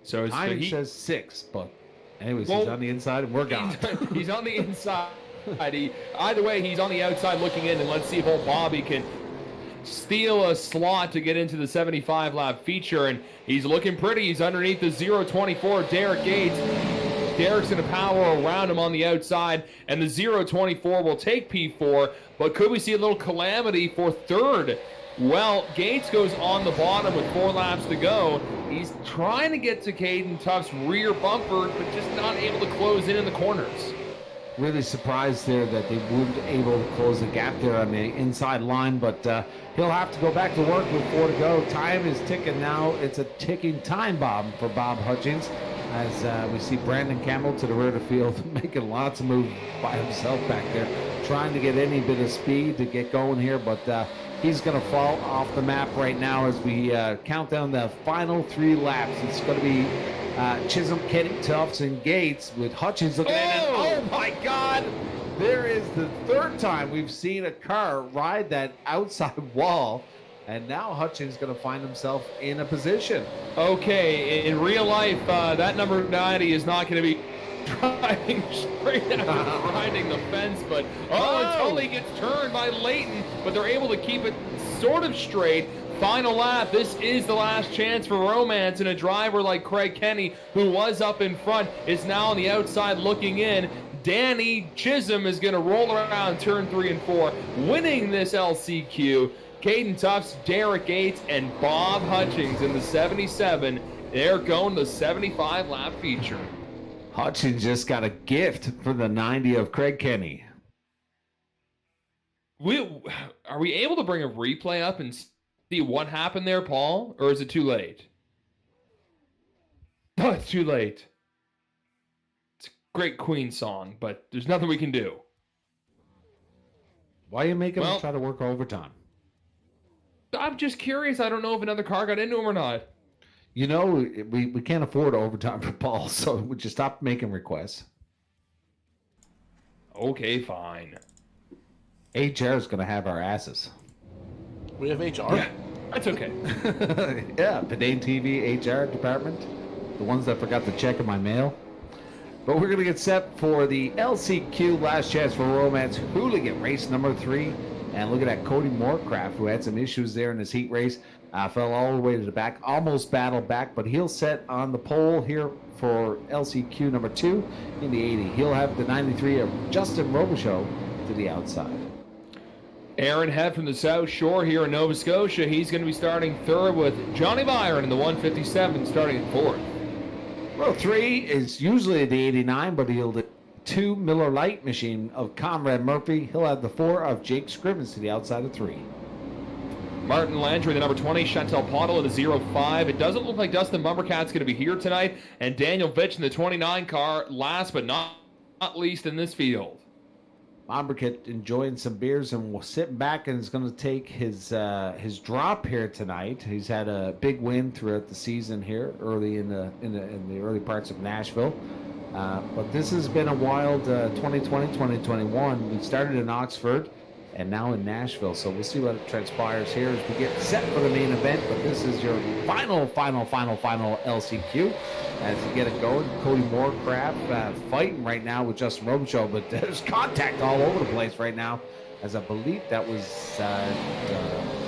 S1: So
S2: he says 6, but anyways, he's on the inside and we're gone.
S1: He's on the inside. Either way, he's on the outside looking in, and let's see if old Bobby can steal a slot to get into the 75-lap feature, and he's looking pretty. He's underneath the 0.24, Derek Gates. Derek's going to power around him on the outside, and the 0.24 will take P4, but could we see a little calamity for 3rd? Well, Gates goes on the bottom with 4 laps to go. He's trying to get to Caden Tuff's rear bumper, but just not able to close in the corners.
S2: Really surprised there that they weren't able to close the gap there on the inside line, but he'll have to go back to work with 4 to go. Time is ticking now. It's a ticking time bomb for Bob Hutchins as we see Brandon Campbell to the rear of the field making lots of moves by himself back there, trying to get any bit of speed to get going here, but he's going to fall off the map right now as we count down the final 3 laps. It's going to be Chisholm, Kenny, Tufts, and Gates with Hutchins looking at it. Oh my God! There is the 3rd time we've seen a car ride that outside wall, and now Hutchins going to find himself in a position.
S1: Okay, in real life, that number 90 is not going to be driving straight after grinding the fence, but it totally gets turned by Layton, but they're able to keep it sort of straight. Final lap. This is the last chance for romance, and a driver like Craig Kenny, who was up in front, is now on the outside looking in. Danny Chisholm is going to roll around turn 3 and 4, winning this LCQ. Caden Tufts, Derek Gates, and Bob Hutchins in the 77. They're going the 75-lap feature.
S2: Hutchins just got a gift for the 90 of Craig Kenny.
S1: Are we able to bring a replay up and see what happened there, Paul? Or is it too late? No, it's too late. It's a great Queen song, but there's nothing we can do.
S2: Why are you making him try to work overtime?
S1: I'm just curious. I don't know if another car got into him or not.
S2: You know, we can't afford overtime for Paul, so would you stop making requests?
S1: Okay, fine.
S2: HR is going to have our asses.
S3: We have HR?
S1: Yeah, that's okay.
S2: Yeah, Vidane TV HR department. The ones that forgot to check in my mail. But we're going to get set for the LCQ Last Chance for Romance Hooligan race number 3. And look at that, Cody Moorcraft, who had some issues there in his heat race. Fell all the way to the back, almost battled back, but he'll set on the pole here for LCQ number 2 in the 80. He'll have the 93 of Justin Robichaux to the outside.
S1: Aaron Head from the South Shore here in Nova Scotia. He's going to be starting third with Johnny Byron in the 157, starting at fourth.
S2: Row 3 is usually the 89, but he'll the 2 Miller Lite machine of Conrad Murphy. He'll have the 4 of Jake Scrivens to the outside of 3.
S1: Martin Landry, the number 20, Chantel Pottle in the 05. It doesn't look like Dustin Bumbercat's going to be here tonight. And Daniel Vitch in the 29 car, last but not least in this field.
S2: Bumbercat enjoying some beers and sitting back, and is going to take his drop here tonight. He's had a big win throughout the season here, early in the early parts of Nashville. But this has been a wild 2020, 2021. We started in Oxford and now in Nashville. So we'll see what transpires here as we get set for the main event. But this is your final LCQ as you get it going. Cody Moorcraft fighting right now with Justin Robichaud, but there's contact all over the place right now, as I believe that was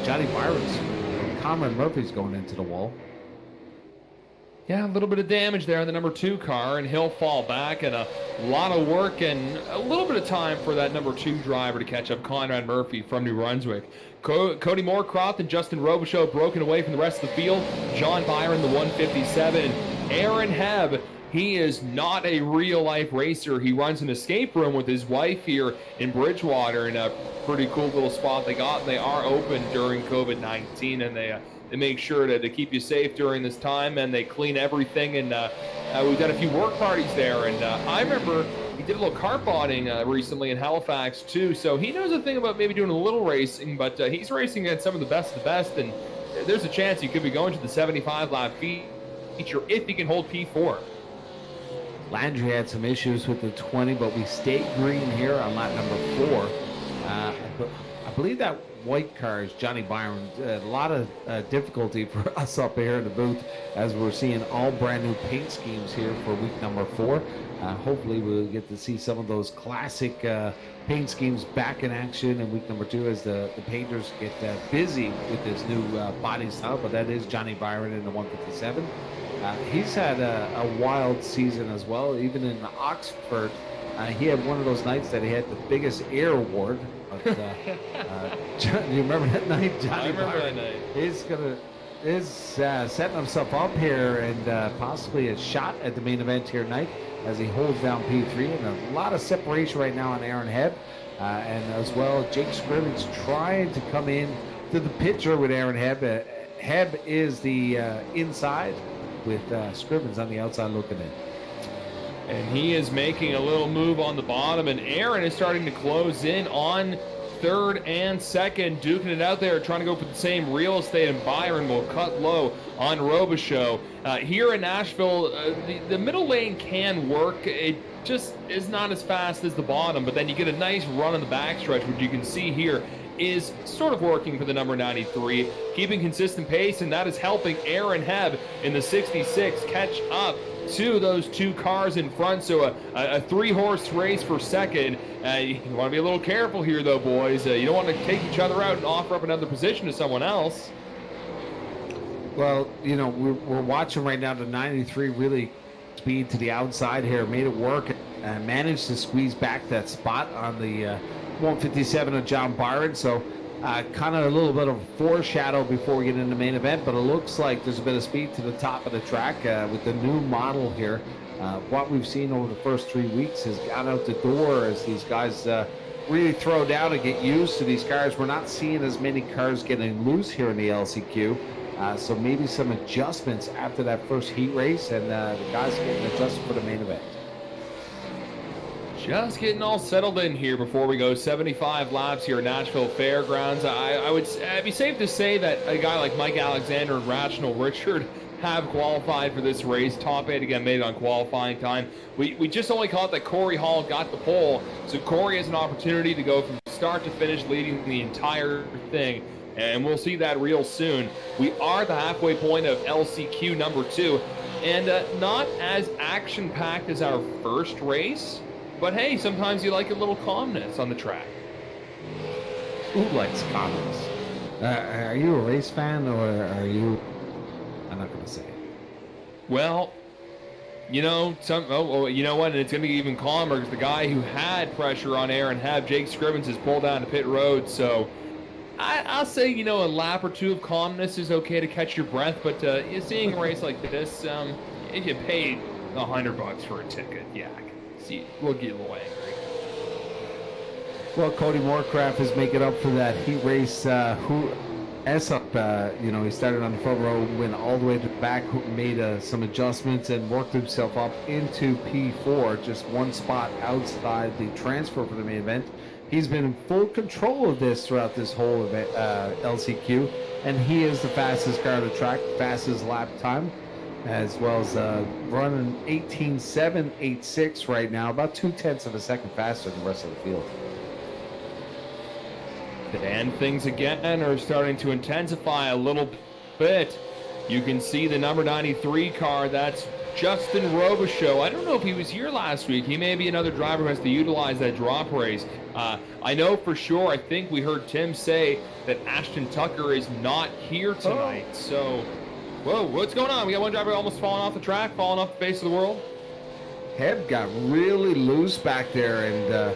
S2: Johnny Byron's. Conrad Murphy's going into the wall.
S1: Yeah, a little bit of damage there on the number 2 car, and he'll fall back, and a lot of work and a little bit of time for that number 2 driver to catch up, Conrad Murphy from New Brunswick. Cody Moorcroft and Justin Robichaud broken away from the rest of the field. John Byron, the 157. Aaron Hebb, he is not a real-life racer. He runs an escape room with his wife here in Bridgewater in a pretty cool little spot they got. They are open during COVID-19, and they make sure to keep you safe during this time, and they clean everything. And we've done a few work parties there. And I remember he did a little kart botting recently in Halifax too. So he knows a thing about maybe doing a little racing, but he's racing against some of the best of the best. And there's a chance he could be going to the 75 lap feature if he can hold P4.
S2: Landry had some issues with the 20, but we stayed green here on lap number 4. I believe that white car is Johnny Byron. A lot of difficulty for us up here in the booth as we're seeing all brand new paint schemes here for week number 4. Hopefully we'll get to see some of those classic paint schemes back in action in week number 2 as the painters get busy with this new body style. But that is Johnny Byron in the 157. He's had a wild season as well. Even in Oxford, he had one of those nights that he had the biggest air award. But, do you remember that night? Johnny
S1: I remember
S2: Byron
S1: that night.
S2: is setting himself up here and possibly a shot at the main event here tonight as he holds down P3. And a lot of separation right now on Aaron Hebb. And as well, Jake Scrivens trying to come in to the picture with Aaron Hebb. Hebb is the inside with Scrivens on the outside looking in.
S1: And he is making a little move on the bottom, and Aaron is starting to close in on third and second, duking it out there, trying to go for the same real estate, and Byron will cut low on Robichaud. Here in Nashville, the middle lane can work. It just is not as fast as the bottom, but then you get a nice run on the backstretch, which you can see here is sort of working for the number 93, keeping consistent pace, and that is helping Aaron Hebb in the 66 catch up to those 2 cars in front. So a 3-horse race for second. You want to be a little careful here, though, boys. You don't want to take each other out and offer up another position to someone else.
S2: Well, you know, we're watching right now the 93 really speed to the outside here, made it work, and managed to squeeze back that spot on the 157 of John Byron. So kind of a little bit of foreshadow before we get into the main event, but it looks like there's a bit of speed to the top of the track with the new model here. What we've seen over the first 3 weeks has gone out the door as these guys really throw down and get used to these cars. We're not seeing as many cars getting loose here in the LCQ, so maybe some adjustments after that first heat race, and the guys getting adjusted for the main event.
S1: Just getting all settled in here before we go 75 laps here at Nashville Fairgrounds. I would be safe to say that a guy like Mike Alexander and Rational Richard have qualified for this race. Top 8 again made it on qualifying time. We just only caught that Corey Hall got the pole, so Corey has an opportunity to go from start to finish leading the entire thing, and we'll see that real soon. We are at the halfway point of LCQ number 2, and not as action-packed as our first race. But hey, sometimes you like a little calmness on the track.
S2: Who likes calmness? Are you a race fan, or are you... I'm not going to say it.
S1: Well, you know, you know what? And it's going to be even calmer because the guy who had pressure on Aaron Hebb, Jake Scrivens, has pulled down to pit road. So I'll say, you know, a lap or two of calmness is okay to catch your breath. But seeing a race like this, if you paid $100 for a ticket, yeah, see, we'll get a little angry.
S2: Well, Cody Moorcraft is making up for that heat race. You know, he started on the front row, went all the way to the back, made some adjustments, and worked himself up into P4, just one spot outside the transfer for the main event. He's been in full control of this throughout this whole event, LCQ, and he is the fastest car on the track, fastest lap time, as well as running 18.786 right now, about 0.2 of a second faster than the rest of the field.
S1: And things again are starting to intensify a little bit. You can see the number 93 car. That's Justin Robichaux. I don't know if he was here last week. He may be another driver who has to utilize that drop race. I know for sure, I think we heard Tim say that Ashton Tucker is not here tonight. So, whoa, what's going on? We got one driver almost falling off the track, falling off the face of the world.
S2: Hebb got really loose back there, and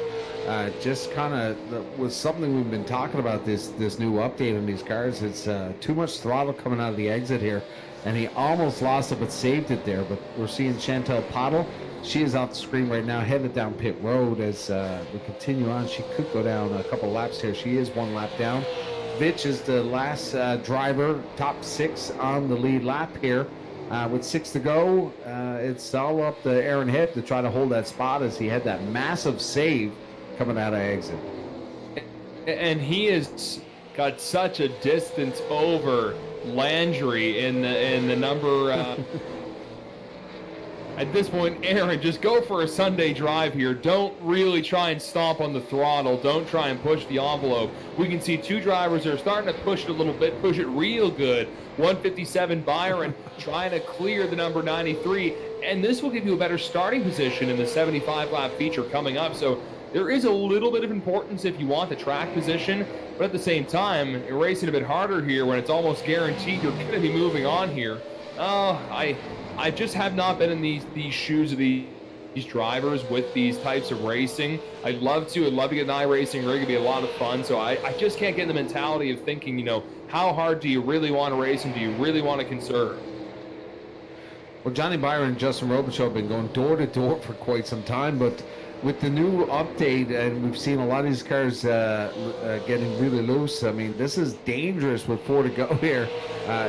S2: just kind of was something we've been talking about, this new update on these cars. It's too much throttle coming out of the exit here, and he almost lost it but saved it there. But we're seeing Chantel Pottle. She is off the screen right now, headed down pit road as we continue on. She could go down a couple laps here. She is one lap down. Vitch is the last driver, top 6 on the lead lap here. With 6 to go, it's all up to Aaron Hebb to try to hold that spot as he had that massive save coming out of exit.
S1: And he has got such a distance over Landry in the number. At this point, Aaron, just go for a Sunday drive here. Don't really try and stomp on the throttle. Don't try and push the envelope. We can see 2 drivers that are starting to push it a little bit, push it real good. 157 Byron trying to clear the number 93. And this will give you a better starting position in the 75-lap feature coming up. So there is a little bit of importance if you want the track position, but at the same time, you're racing a bit harder here when it's almost guaranteed you're going to be moving on here. I just have not been in these shoes of these drivers with these types of racing. I'd love to get an iRacing rig. It'd be a lot of fun. So I just can't get in the mentality of thinking, you know, how hard do you really want to race and do you really want to conserve?
S2: Well, Johnny Byron and Justin Robichaux have been going door to door for quite some time, but with the new update, and we've seen a lot of these cars getting really loose. I mean, this is dangerous with 4 to go here.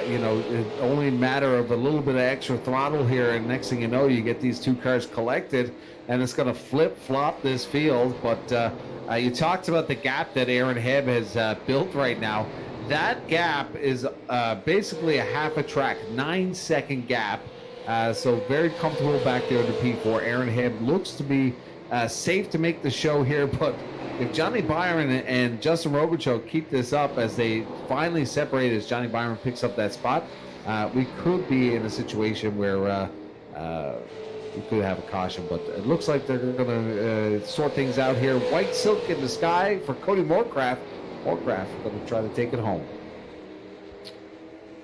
S2: You know, it's only a matter of a little bit of extra throttle here, and next thing you know, you get these 2 cars collected, and it's going to flip-flop this field. But you talked about the gap that Aaron Hebb has built right now. That gap is basically a half a track, 9-second gap. So very comfortable back there to P4. Aaron Hebb looks to be safe to make the show here, but if Johnny Byron and Justin Robichaux keep this up as they finally separate, as Johnny Byron picks up that spot, we could be in a situation where we could have a caution, but it looks like they're going to sort things out here. White silk in the sky for Cody Moorcraft. Moorcraft going to try to take it home.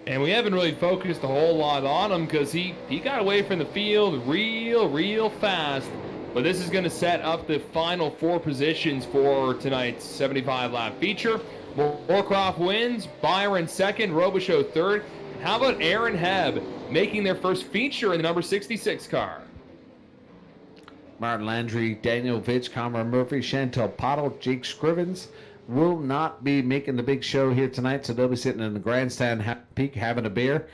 S1: And we haven't really focused a whole lot on him because he got away from the field real fast. But this is going to set up the final 4 positions for tonight's 75-lap feature. Moorcraft wins, Byron second, Robichaux third. And how about Aaron Hebb making their first feature in the number 66 car?
S2: Martin Landry, Daniel Vitch, Conrad Murphy, Chantel Pottle, Jake Scrivens will not be making the big show here tonight, so they'll be sitting in the grandstand peak having a beer.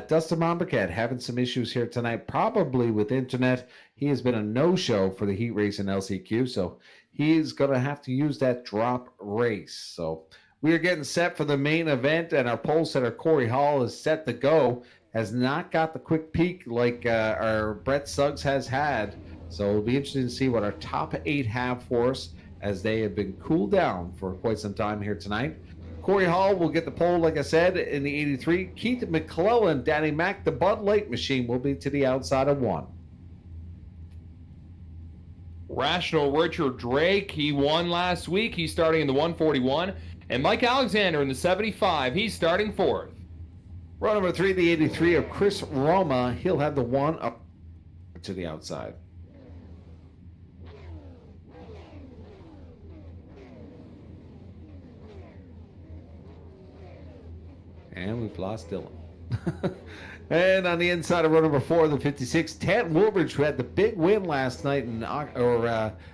S2: Dustin Monbiquette having some issues here tonight, probably with internet. He has been a no-show for the heat race in LCQ, so he's going to have to use that drop race. So we are getting set for the main event, and our pole setter, Corey Hall, is set to go. Has not got the quick peak like our Brett Suggs has had. So it'll be interesting to see what our top 8 have for us, as they have been cooled down for quite some time here tonight. Corey Hall will get the pole, like I said, in the 83. Keith McClellan, Danny Mack, the Bud Light machine, will be to the outside of 1.
S1: Rational Richard Drake, he won last week. He's starting in the 141. And Mike Alexander in the 75. He's starting 4th.
S2: Row number 3, the 83 of Chris Roma. He'll have the 1 up to the outside. And we've lost Dylan. And on the inside of row number 4, the 56, Tanton Woolbridge, who had the big win last night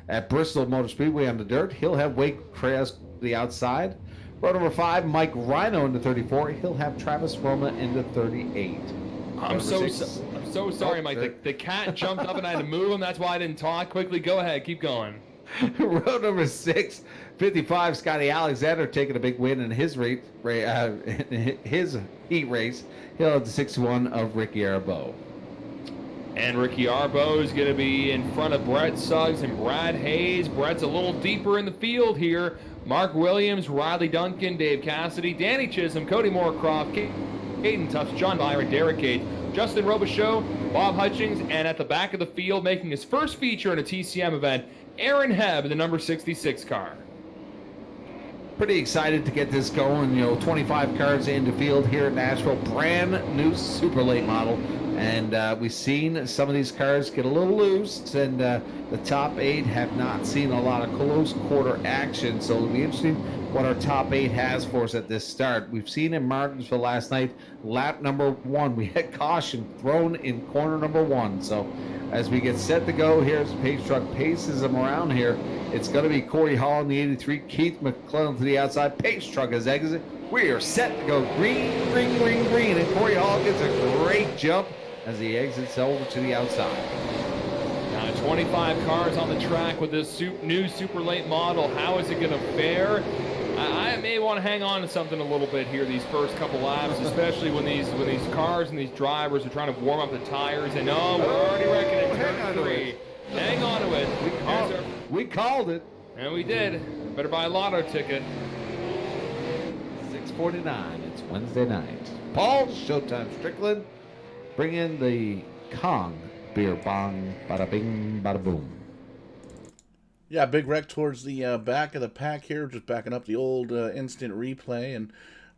S2: at Bristol Motor Speedway on the dirt. He'll have Wake Crayas to the outside. Row number 5, Mike Rhino in the 34. He'll have Travis Roma in the 38.
S1: I'm so sorry, Mike. The cat jumped up and I had to move him. That's why I didn't talk. Quickly, go ahead. Keep going.
S2: Row number 6, 55, Scotty Alexander taking a big win in his heat race. He'll have the 61 of Ricky Arbo.
S1: And Ricky Arbo is going to be in front of Brett Suggs and Brad Hayes. Brett's a little deeper in the field here. Mark Williams, Riley Duncan, Dave Cassidy, Danny Chisholm, Cody Moorcroft, Caden Tufts, John Byron, Derek Cade, Justin Robichaux, Bob Hutchings, and at the back of the field, making his first feature in a TCM event, Aaron Hebb in the number 66 car.
S2: Pretty excited to get this going. 25 cars into field here at Nashville. Brand new super late model. And we've seen some of these cars get a little loose. And the top 8 have not seen a lot of close quarter action. So it'll be interesting what our top 8 has for us at this start. We've seen in Martinsville last night, lap number 1. We had caution thrown in corner number 1. So as we get set to go, here's the pace truck paces them around here. It's going to be Corey Hall in the 83, Keith McClellan to the outside. Pace truck is exit. We are set to go green, green, green, green. And Corey Hall gets a great jump as he exits over to the outside.
S1: Now 25 cars on the track with this new super late model. How is it going to fare? I may want to hang on to something a little bit here these first couple laps, especially when these cars and these drivers are trying to warm up the tires. And we're already reckoning turn 3. Hang on to it.
S2: We called it.
S1: And we did. Better buy a lotto ticket.
S2: 6:49. It's Wednesday night. Paul, Showtime, Strickland. Bring in the Kong beer bong. Bada bing, bada boom.
S3: Yeah, big wreck towards the back of the pack here. Just backing up the old instant replay. And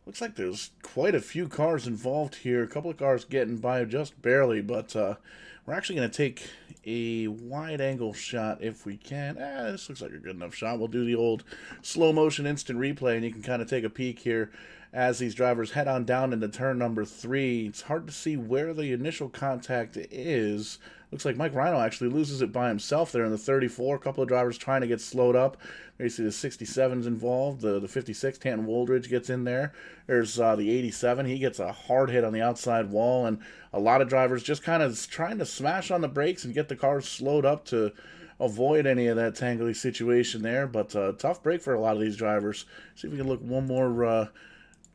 S3: looks like there's quite a few cars involved here. A couple of cars getting by just barely. But we're actually going to take a wide-angle shot if we can. This looks like a good enough shot. We'll do the old slow-motion instant replay, and you can kind of take a peek here as these drivers head on down into turn number 3. It's hard to see where the initial contact is. Looks like Mike Rhino actually loses it by himself there in the 34. A couple of drivers trying to get slowed up. There you see the 67's involved. The 56, Tanton Woolbridge gets in there. There's the 87. He gets a hard hit on the outside wall. And a lot of drivers just kind of trying to smash on the brakes and get the cars slowed up to avoid any of that tangly situation there. But tough break for a lot of these drivers. See if we can look one more...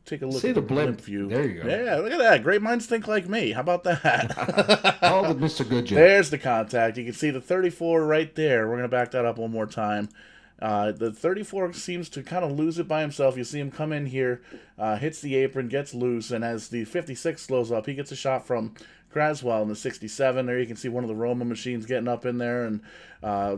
S3: Take a look at the blimp view.
S2: There you go.
S3: Yeah, look at that. Great minds think like me. How about that?
S2: Oh, Mr. Goodjob.
S3: There's the contact. You can see the 34 right there. We're going to back that up one more time. The 34 seems to kind of lose it by himself. You see him come in here, hits the apron, gets loose, and as the 56 slows up, he gets a shot from Craswell in the 67. There you can see one of the Roma machines getting up in there, and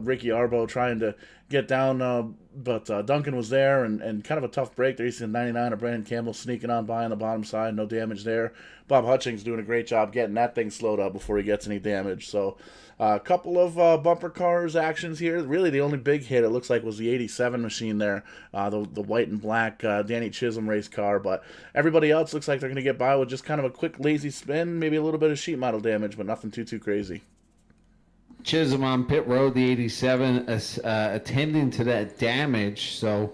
S3: Ricky Arbo trying to get down, but Duncan was there, and kind of a tough break. There you see the 99 of Brandon Campbell sneaking on by on the bottom side, no damage there. Bob Hutchings doing a great job getting that thing slowed up before he gets any damage. So a couple of bumper cars actions here. Really the only big hit, it looks like, was the 87 machine there, the white and black Danny Chisholm race car. But everybody else looks like they're going to get by with just kind of a quick lazy spin, maybe a little bit of sheet metal damage, but nothing too crazy.
S2: Chisholm on pit road, the 87, attending to that damage. So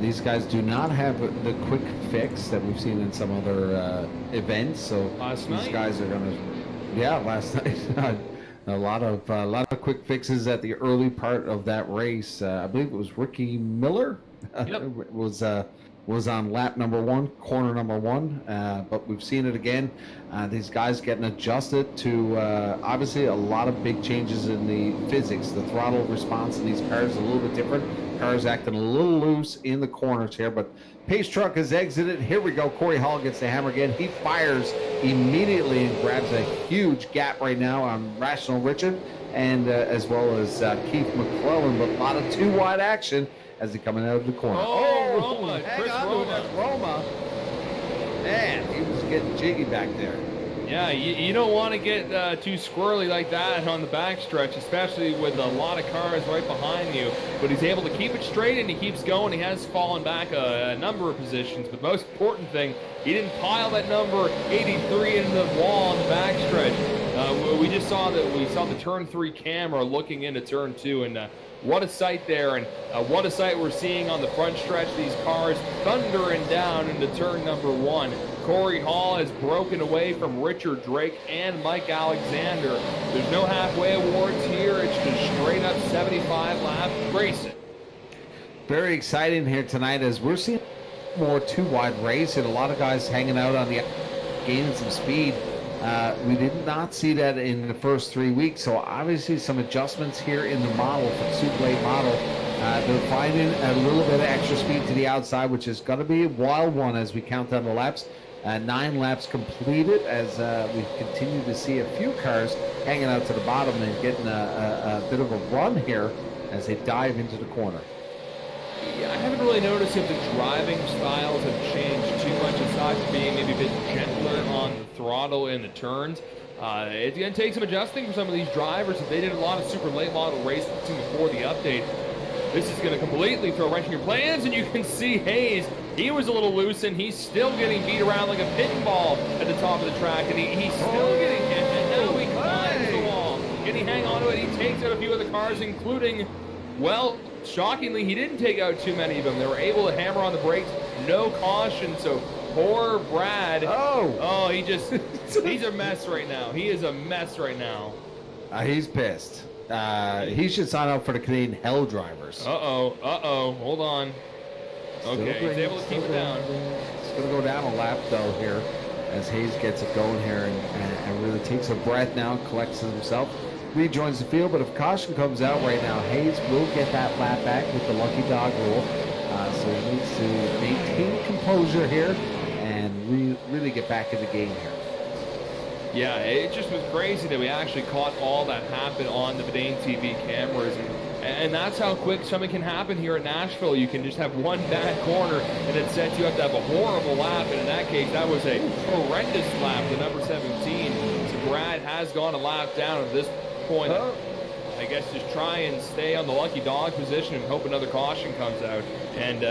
S2: these guys do not have the quick fix that we've seen in some other events. So these guys are going to, last night. A lot of quick fixes at the early part of that race. I believe it was Ricky Miller. Was on lap number 1, corner number 1, but we've seen it again. These guys getting adjusted to obviously a lot of big changes in the physics. The throttle response in these cars is a little bit different. Cars acting a little loose in the corners here, but pace truck has exited. Here we go. Corey Hall gets the hammer again. He fires immediately and grabs a huge gap right now on Rational Richard and as well as Keith McClellan, but a lot of too wide action as he coming out of the corner.
S1: Roma.
S2: Hang on to it, that's Roma. Man, he was getting jiggy back there.
S1: Yeah, you don't want to get too squirrely like that on the backstretch, especially with a lot of cars right behind you. But he's able to keep it straight, and he keeps going. He has fallen back a number of positions, but most important thing, he didn't pile that number 83 into the wall on the backstretch. We just saw the turn 3 camera looking into turn 2, and what a sight there, and what a sight we're seeing on the front stretch. These cars thundering down into turn number 1. Corey Hall has broken away from Richard Drake and Mike Alexander. There's no halfway awards here. It's just straight up 75 lap racing.
S2: Very exciting here tonight as we're seeing more 2-wide race and a lot of guys hanging out on the gaining some speed. We did not see that in the first 3 weeks, so obviously some adjustments here in the model for the Super Late model. They're finding a little bit of extra speed to the outside, which is going to be a wild one as we count down the laps. 9 laps completed as we continue to see a few cars hanging out to the bottom and getting a bit of a run here as they dive into the corner.
S1: Yeah, I haven't really noticed if the driving styles have changed too much aside from being maybe a bit gentler on the throttle in the turns. It's going to take some adjusting for some of these drivers. If they did a lot of super late model racing before the update, this is going to completely throw a wrench in your plans, and you can see Hayes. He was a little loose, and he's still getting beat around like a pinball at the top of the track, and he's still getting hit, and now he climbs the wall. Can he hang on to it? He takes out a few of the cars, including, well, shockingly, he didn't take out too many of them. They were able to hammer on the brakes, no caution, so poor Brad. Oh, he's a mess right now. He is a mess right now.
S2: He's pissed. He should sign up for the Canadian Hell Drivers.
S1: Hold on. Okay, he's able to keep it down.
S2: It's going to go down a lap, though, here as Hayes gets it going here and really takes a breath now, collects himself, rejoins the field. But if caution comes out right now, Hayes will get that lap back with the lucky dog rule. So he needs to maintain composure here and really get back in the game here.
S1: Yeah, it just was crazy that we actually caught all that happen on the Vidane TV cameras. And that's how quick something can happen here at Nashville. You can just have one bad corner, and it sets you up to have a horrible lap. And in that case, that was a horrendous lap, the number 17. So Brad has gone a lap down at this point. I guess just try and stay on the lucky dog position and hope another caution comes out. And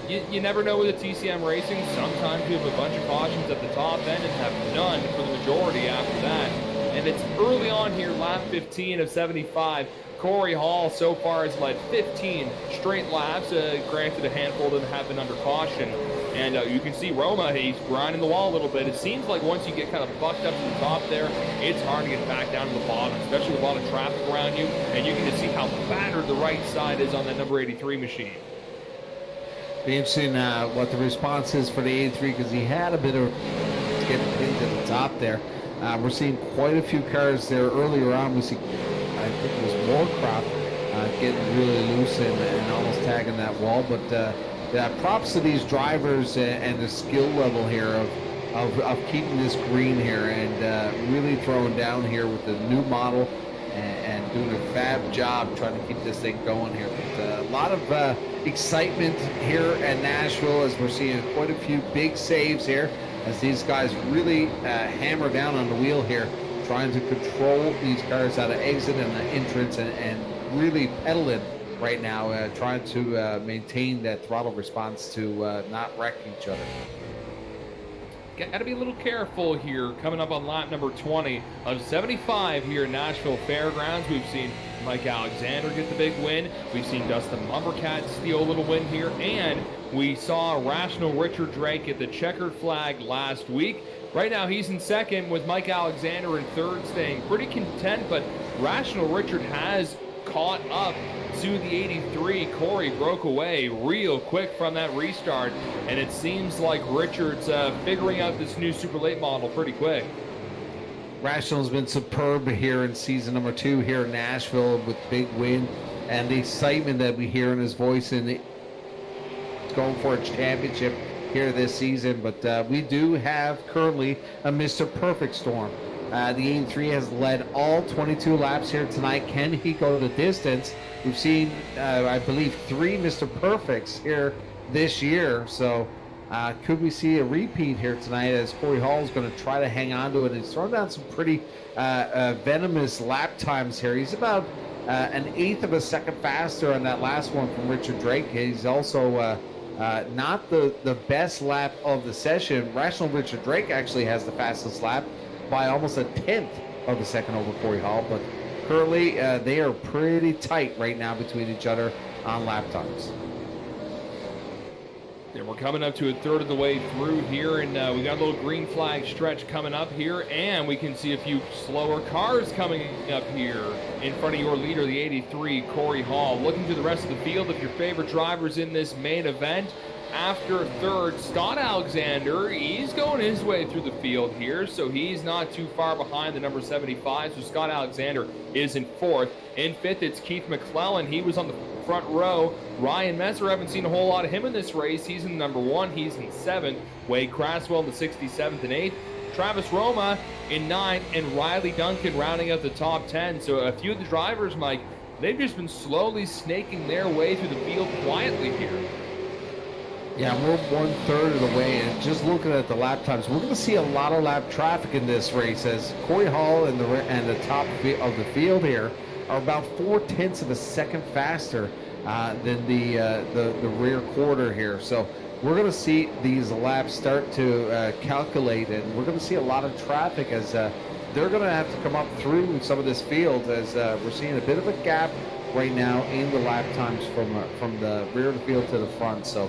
S1: you never know with the TCM racing. Sometimes you have a bunch of cautions at the top end and have none for the majority after that. And it's early on here, lap 15 of 75. Corey Hall so far has led 15 straight laps. Granted, a handful of them have been under caution. And you can see Roma, he's grinding the wall a little bit. It seems like once you get kind of bucked up to the top there, it's hard to get back down to the bottom, especially with a lot of traffic around you. And you can just see how battered the right side is on that number 83 machine.
S2: Be interesting what the response is for the 83 because he had a bit of getting pinned to the top there. We're seeing quite a few cars there earlier on. We see, I think it was Moorcroft getting really loose and almost tagging that wall. But props to these drivers and the skill level here of keeping this green here and really throwing down here with the new model and doing a fab job trying to keep this thing going here. But a lot of excitement here at Nashville as we're seeing quite a few big saves here as these guys really hammer down on the wheel here, trying to control these cars out of exit and the entrance and really pedaling right now, trying to maintain that throttle response to not wreck each other.
S1: Got to be a little careful here coming up on lap number 20 of 75 here in Nashville Fairgrounds. We've seen Mike Alexander get the big win. We've seen Dustin Lumbercat steal a little win here. And we saw Rational Richard Drake get the checkered flag last week. Right now he's in second with Mike Alexander in third, staying pretty content. But Rational Richard has caught up to the 83. Corey broke away real quick from that restart, and it seems like Richard's figuring out this new super late model pretty quick.
S2: Rational's been superb here in season number 2 here in Nashville with big win and the excitement that we hear in his voice and going for a championship here this season. But we do have currently a Mr. Perfect Storm. The 83 has led all 22 laps here tonight. Can he go the distance? We've seen, I believe, 3 Mr. Perfects here this year. So Could we see a repeat here tonight as Corey Hall is going to try to hang on to it? He's thrown down some pretty venomous lap times here. He's about an eighth of a second faster on that last one from Richard Drake. He's also not the best lap of the session. Rational Richard Drake actually has the fastest lap by almost a tenth of a second over Corey Hall, but currently they are pretty tight right now between each other on lap times.
S1: And we're coming up to a third of the way through here, and we got a little green flag stretch coming up here, and we can see a few slower cars coming up here in front of your leader, the 83, Corey Hall. Looking to the rest of the field, if your favorite drivers in this main event, after third, Scott Alexander, he's going his way through the field here, so he's not too far behind the number 75, so Scott Alexander is in fourth. In fifth, it's Keith McClellan. He was on the front row. Ryan Messer, haven't seen a whole lot of him in this race. He's in number one. He's in seventh. Wade Craswell in the 67th and eighth. Travis Roma in ninth, and Riley Duncan rounding out the top 10. So a few of the drivers, Mike, they've just been slowly snaking their way through the field quietly here.
S2: Yeah, we're 1/3 of the way, and just looking at the lap times, we're going to see a lot of lap traffic in this race as Corey Hall and the top of the field here are about 4/10 of a second faster than the rear quarter here. So we're going to see these laps start to calculate, and we're going to see a lot of traffic as they're going to have to come up through some of this field as we're seeing a bit of a gap right now in the lap times from the rear of the field to the front. So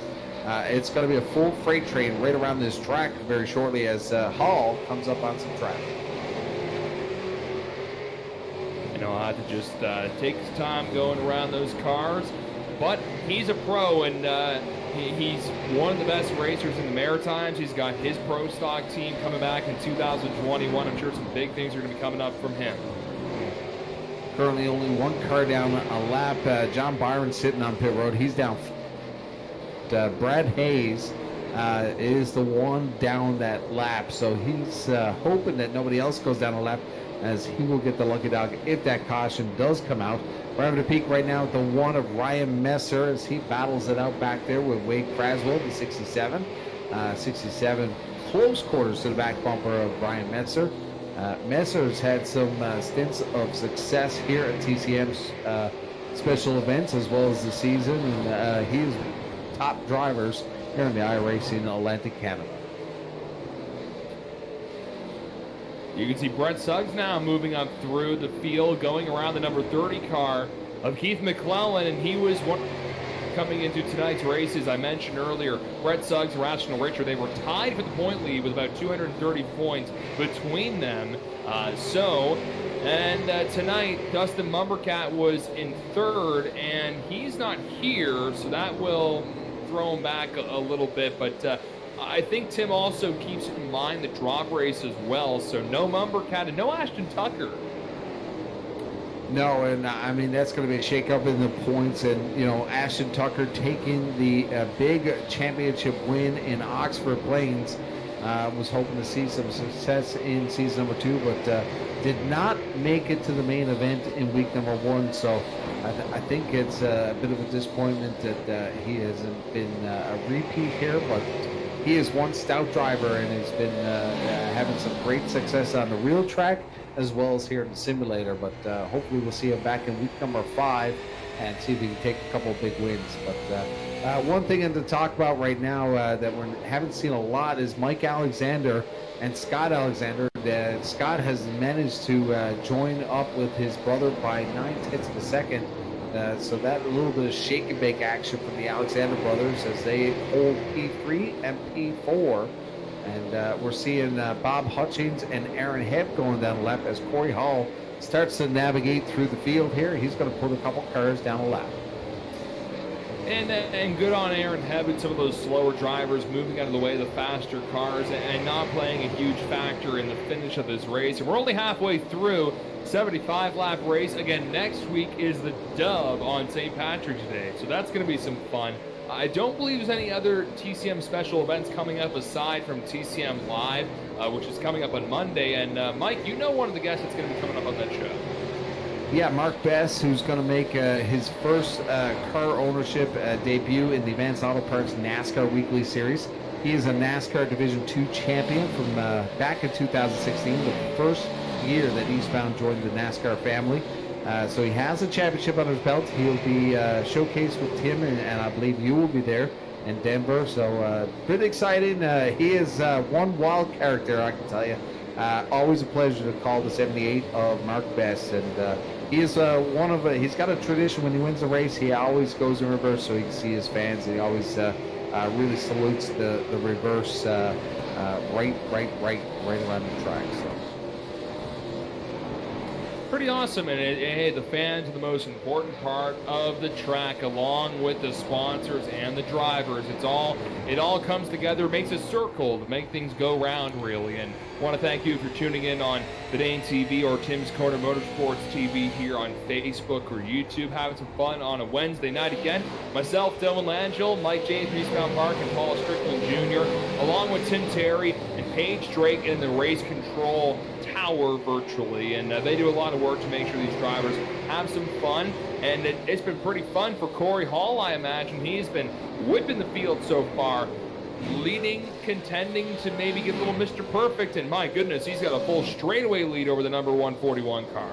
S2: it's going to be a full freight train right around this track very shortly as Hall comes up on some traffic.
S1: And he'll have to just take his time going around those cars. But he's a pro, and he's one of the best racers in the Maritimes. He's got his pro stock team coming back in 2021. I'm sure some big things are going to be coming up from him.
S2: Currently only one car down a lap. John Byron sitting on pit road. He's down. Brad Hayes is the one down that lap, so he's hoping that nobody else goes down a lap as he will get the lucky dog if that caution does come out. We're having a peek right now at the one of Ryan Messer as he battles it out back there with Wade Craswell, the 67. 67 close quarters to the back bumper of Ryan Messer. Messer's had some stints of success here at TCM's special events as well as the season, and he is top drivers here in the iRacing Atlantic Canada.
S1: You can see Brett Suggs now moving up through the field, going around the number 30 car of Keith McClellan, and he was one coming into tonight's race. As I mentioned earlier, Brett Suggs and Rational Richard, they were tied for the point lead with about 230 points between them. Tonight, Dustin Mumbercat was in third, and he's not here, so that will throw him back a little bit, but I think Tim also keeps in mind the drop race as well, so no Mumbercat and no Ashton Tucker.
S2: No, and I mean, that's going to be a shakeup in the points, and, you know, Ashton Tucker taking the big championship win in Oxford Plains. Was hoping to see some success in season number 2, but did not make it to the main event in week number 1, so I think it's a bit of a disappointment that he hasn't been a repeat here, but he is one stout driver and has been having some great success on the real track as well as here in the simulator, but hopefully we'll see him back in week number 5 and see if he can take a couple of big wins. But one thing to talk about right now that we haven't seen a lot is Mike Alexander and Scott Alexander. Scott has managed to join up with his brother by 9/10 of a second. So that a little bit of shake and bake action from the Alexander brothers as they hold P3 and P4. And we're seeing Bob Hutchings and Aaron Hebb going down the lap as Corey Hall starts to navigate through the field here. He's going to put a couple cars down the lap.
S1: And good on Aaron Hebb and some of those slower drivers moving out of the way of the faster cars and not playing a huge factor in the finish of this race. And we're only halfway through 75-lap race. Again, next week is the dub on St. Patrick's Day, so that's going to be some fun. I don't believe there's any other TCM special events coming up aside from TCM Live, which is coming up on Monday. And Mike, you know one of the guests that's going to be coming up on that show.
S2: Yeah, Mark Bess, who's going to make his first car ownership debut in the Advanced Auto Parts NASCAR Weekly Series. He is a NASCAR Division II champion from back in 2016, the first year that Eastbound joined the NASCAR family. So he has a championship under his belt. He'll be showcased with Tim, and I believe you will be there in Denver. So pretty exciting. He is one wild character, I can tell you. Always a pleasure to call the 78 of Mark Best, and he is he's got a tradition when he wins a race. He always goes in reverse so he can see his fans, and he always really salutes the reverse right around the track. So.
S1: Pretty awesome, and hey, the fans are the most important part of the track, along with the sponsors and the drivers. It all comes together, makes a circle to make things go round, really. And I want to thank you for tuning in on Vidane TV or Tim's Corner Motorsports TV here on Facebook or YouTube, having some fun on a Wednesday night again. Myself, Dylan Langille, Mike James from Eastbound Park, and Paul Strickland Jr., along with Tim Terry and Paige Drake in the race control tower virtually, and they do a lot of work to make sure these drivers have some fun, and it's been pretty fun for Corey Hall. I imagine he's been whipping the field so far, leading, contending to maybe get a little Mr. Perfect, and my goodness, he's got a full straightaway lead over the number 141 car.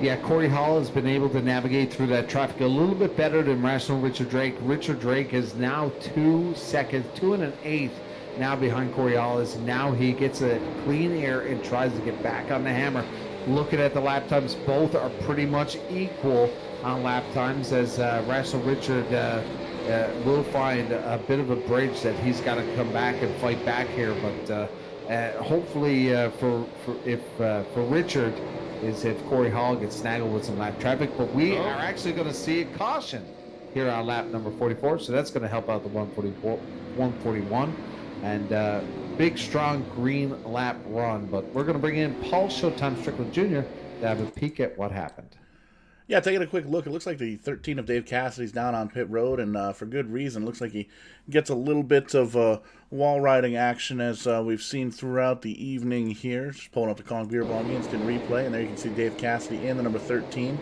S2: Yeah, Corey Hall has been able to navigate through that traffic a little bit better than Rational Richard Drake. Richard Drake is now 2 seconds, 2 1/8 now behind Corey Hall. Now he gets a clean air and tries to get back on the hammer. Looking at the lap times, both are pretty much equal on lap times, as Rational Richard will find a bit of a bridge that he's got to come back and fight back here. But hopefully for Richard is if Corey Hall gets snaggled with some lap traffic. But we are actually going to see a caution here on lap number 44, so that's going to help out the 141. And big, strong green lap run. But we're going to bring in Paul Showtime Strickland Jr. to have a peek at what happened.
S3: Yeah, taking a quick look, it looks like the 13 of Dave Cassidy's down on pit road, and for good reason. It looks like he gets a little bit of wall riding action, as we've seen throughout the evening here. Just pulling up the Kong Beer Bong instant replay, and there you can see Dave Cassidy in the number 13.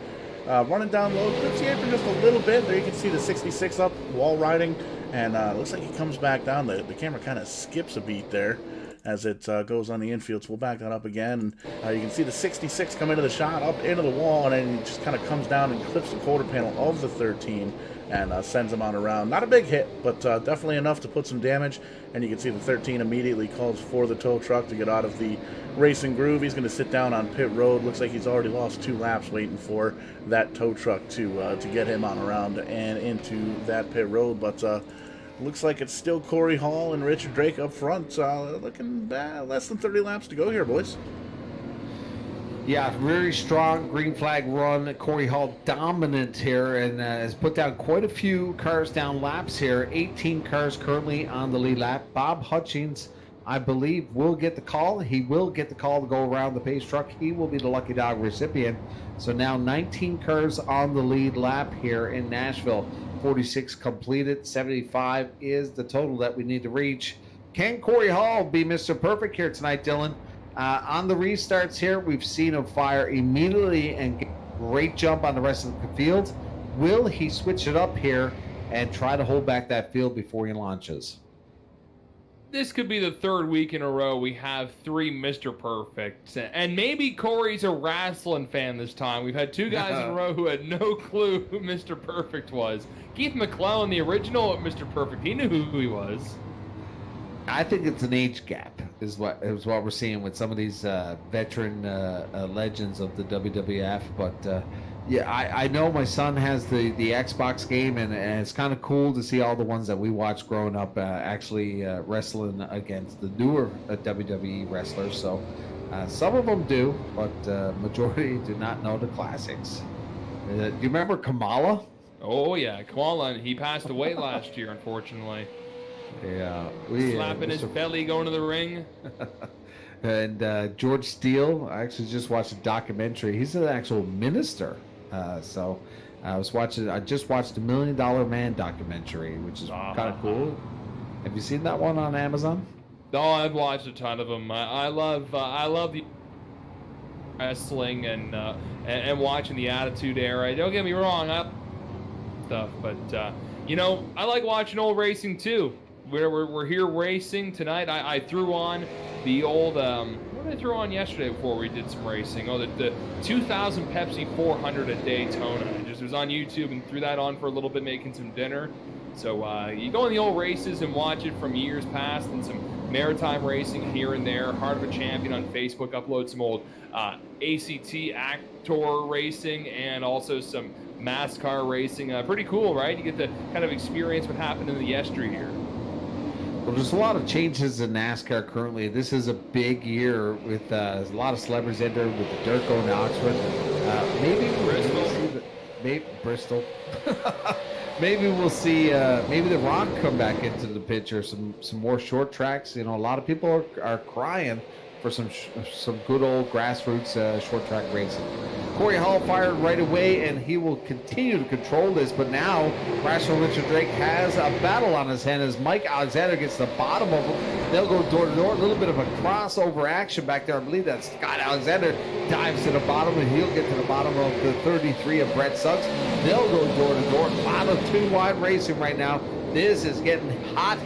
S3: Running down low, clips the apron just a little bit. There you can see the 66 up, wall riding, and looks like he comes back down. The camera kind of skips a beat there as it goes on the infield, so we'll back that up again. You can see the 66 come into the shot, up into the wall, and then he just kind of comes down and clips the quarter panel of the 13 and sends him on around. Not a big hit, but definitely enough to put some damage. And you can see the 13 immediately calls for the tow truck to get out of the racing groove. He's going to sit down on pit road. Looks like he's already lost 2 laps waiting for that tow truck to get him on around and into that pit road. But looks like it's still Corey Hall and Richard Drake up front. Looking less than 30 laps to go here, boys.
S2: Yeah, very strong green flag run. Corey Hall dominant here and has put down quite a few cars down laps here. 18 cars currently on the lead lap. Bob Hutchings, I believe, will get the call. He will get the call to go around the pace truck. He will be the lucky dog recipient. So now 19 cars on the lead lap here in Nashville. 46 completed. 75 is the total that we need to reach. Can Corey Hall be Mr. Perfect here tonight, Dylan? On the restarts here, we've seen him fire immediately and get a great jump on the rest of the field. Will he switch it up here and try to hold back that field before he launches?
S1: This could be the 3rd week in a row we have 3 Mr. Perfects. And maybe Corey's a wrestling fan this time. We've had 2 guys in a row who had no clue who Mr. Perfect was. Keith McClellan, the original Mr. Perfect, he knew who he was.
S2: I think it's an age gap is what we're seeing with some of these veteran legends of the WWF. But yeah, I know my son has the Xbox game, and it's kind of cool to see all the ones that we watched growing up actually wrestling against the newer WWE wrestlers. So some of them do, but majority do not know the classics. Do you remember Kamala?
S1: Oh yeah, Kamala. He passed away last year, unfortunately.
S2: Yeah,
S1: slapping his belly going to the ring.
S2: And George Steele, I actually just watched a documentary. He's an actual minister. So I just watched the $1 Million Man documentary, which is kind of cool. Have you seen that one on Amazon?
S1: No, I've watched a ton of them. I love the wrestling and watching the Attitude Era. Don't get me wrong, but you know, I like watching old racing too. We're here racing tonight. I threw on the old what did I throw on yesterday before we did some racing? Oh, the 2000 Pepsi 400 at Daytona. I just was on YouTube and threw that on for a little bit, making some dinner. So you go in the old races and watch it from years past, and some maritime racing here and there. Heart of a Champion on Facebook, upload some old ACT Actor racing and also some NASCAR racing. Pretty cool, right? You get to kind of experience what happened in the yesteryear.
S2: Well, there's a lot of changes in NASCAR currently. This is a big year with a lot of celebrities entered with the dirt going to Oxford. Maybe Bristol. Maybe we'll see. Maybe the Rock come back into the picture. Some more short tracks. You know, a lot of people are crying for some good old grassroots short track racing. Corey Hall fired right away, and he will continue to control this. But now, Rational Richard Drake has a battle on his hand as Mike Alexander gets the bottom of him. They'll go door to door. A little bit of a crossover action back there. I believe that Scott Alexander dives to the bottom, and he'll get to the bottom of the 33 of Brett Suggs. They'll go door to door. A lot of two-wide racing right now. This is getting hot.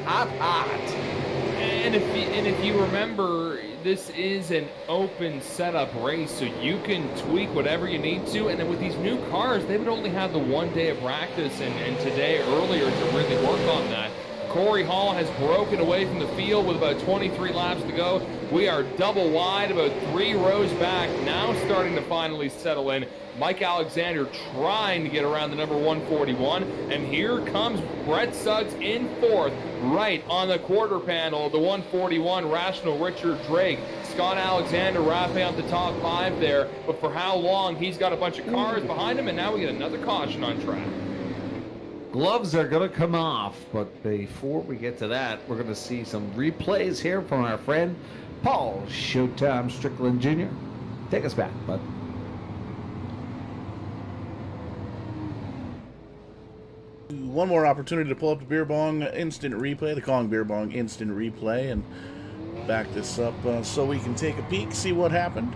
S1: And if you remember, this is an open setup race, so you can tweak whatever you need to. And then with these new cars, they would only have the 1 day of practice and today earlier to really work on that. Corey Hall has broken away from the field with about 23 laps to go. We are double wide, about 3 rows back, now starting to finally settle in. Mike Alexander trying to get around the number 141, and here comes Brett Suggs in 4th, right on the quarter panel, the 141, Rational Richard Drake. Scott Alexander wrapping up the top 5 there, but for how long? He's got a bunch of cars behind him, and now we get another caution on track.
S2: Gloves are going to come off, but before we get to that, we're going to see some replays here from our friend Paul Showtime Strickland Jr. Take us back, bud.
S3: One more opportunity to pull up the Beer Bong Instant Replay, the Kong Beer Bong Instant Replay, and back this up so we can take a peek, see what happened.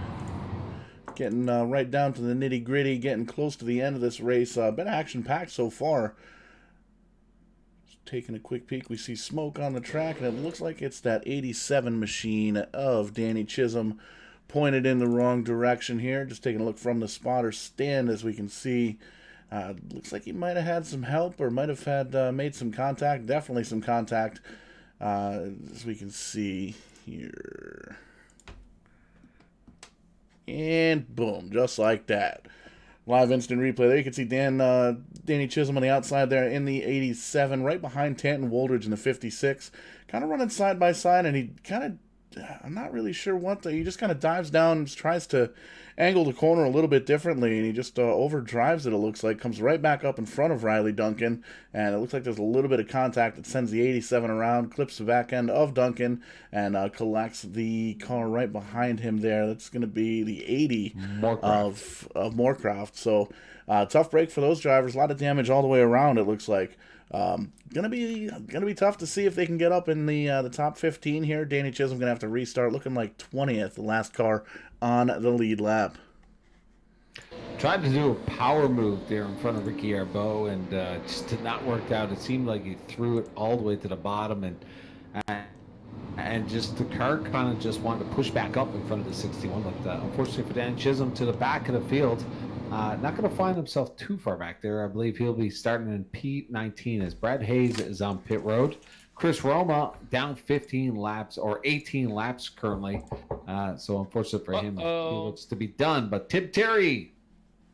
S3: Getting right down to the nitty-gritty, getting close to the end of this race. Been action-packed so far. Just taking a quick peek, we see smoke on the track, and it looks like it's that 87 machine of Danny Chisholm pointed in the wrong direction here. Just taking a look from the spotter stand, as we can see. Looks like he might have had some help, or might have had made some contact. Definitely some contact, as we can see here. And boom, just like that. Live instant replay there. You can see Danny Chisholm on the outside there in the 87, right behind Tanton Woldridge in the 56. Kind of running side by side, and he kind of, I'm not really sure what, he just kind of dives down and tries to angle the corner a little bit differently, and he just overdrives it, it looks like. Comes right back up in front of Riley Duncan, and it looks like there's a little bit of contact that sends the 87 around, clips the back end of Duncan, and collects the car right behind him there. That's going to be the 80 of Moorcroft. So tough break for those drivers. A lot of damage all the way around, it looks like. Gonna be tough to see if they can get up in the top 15 here. Danny Chisholm gonna have to restart, looking like 20th, the last car on the lead lap.
S2: Tried to do a power move there in front of Ricky Arbeau, and just did not work out. It seemed like he threw it all the way to the bottom, and just the car kind of just wanted to push back up in front of the 61. But unfortunately for Dan Chisholm, to the back of the field. Not going to find himself too far back there. I believe he'll be starting in P19 as Brad Hayes is on pit road. Chris Roma down 15 laps, or 18 laps currently. So unfortunate for him, he looks to be done. But Tim Terry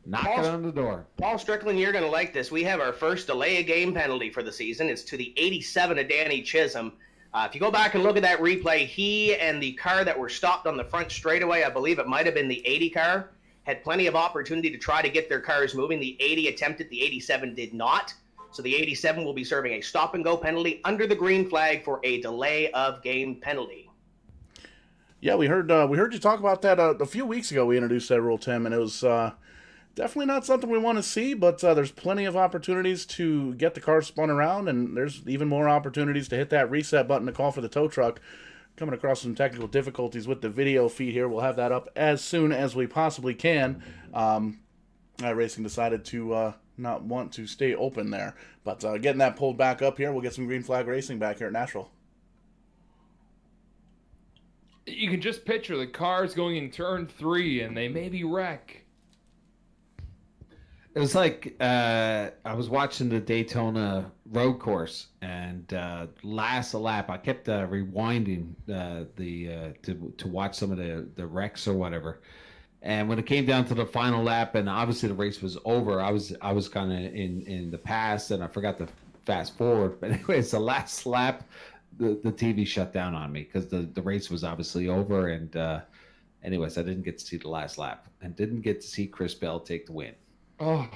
S2: knocking on the door.
S4: Paul Strickland, you're going to like this. We have our first delay of game penalty for the season. It's to the 87 of Danny Chisholm. If you go back and look at that replay, he and the car that were stopped on the front straightaway, I believe it might have been the 80 car, had plenty of opportunity to try to get their cars moving. The 80 attempted, the 87 did not. So the 87 will be serving a stop-and-go penalty under the green flag for a delay of game penalty.
S3: Yeah, we heard you talk about that a few weeks ago. We introduced that rule, Tim, and it was definitely not something we want to see, but there's plenty of opportunities to get the car spun around, and there's even more opportunities to hit that reset button to call for the tow truck. coming across some technical difficulties with the video feed here. We'll have that up as soon as we possibly can. iRacing decided to not want to stay open there. But getting that pulled back up here, we'll get some green flag racing back here at Nashville.
S1: You can just picture the cars going in turn 3 and they maybe wreck.
S2: It was like I was watching the Daytona road course, and last lap I kept rewinding to watch some of the wrecks or whatever. And when it came down to the final lap, and obviously the race was over, I was kind of in the past, and I forgot to fast forward. But anyways, the last lap, the TV shut down on me because the race was obviously over. And anyways, I didn't get to see the last lap and didn't get to see Chris Bell take the win.
S1: Oh,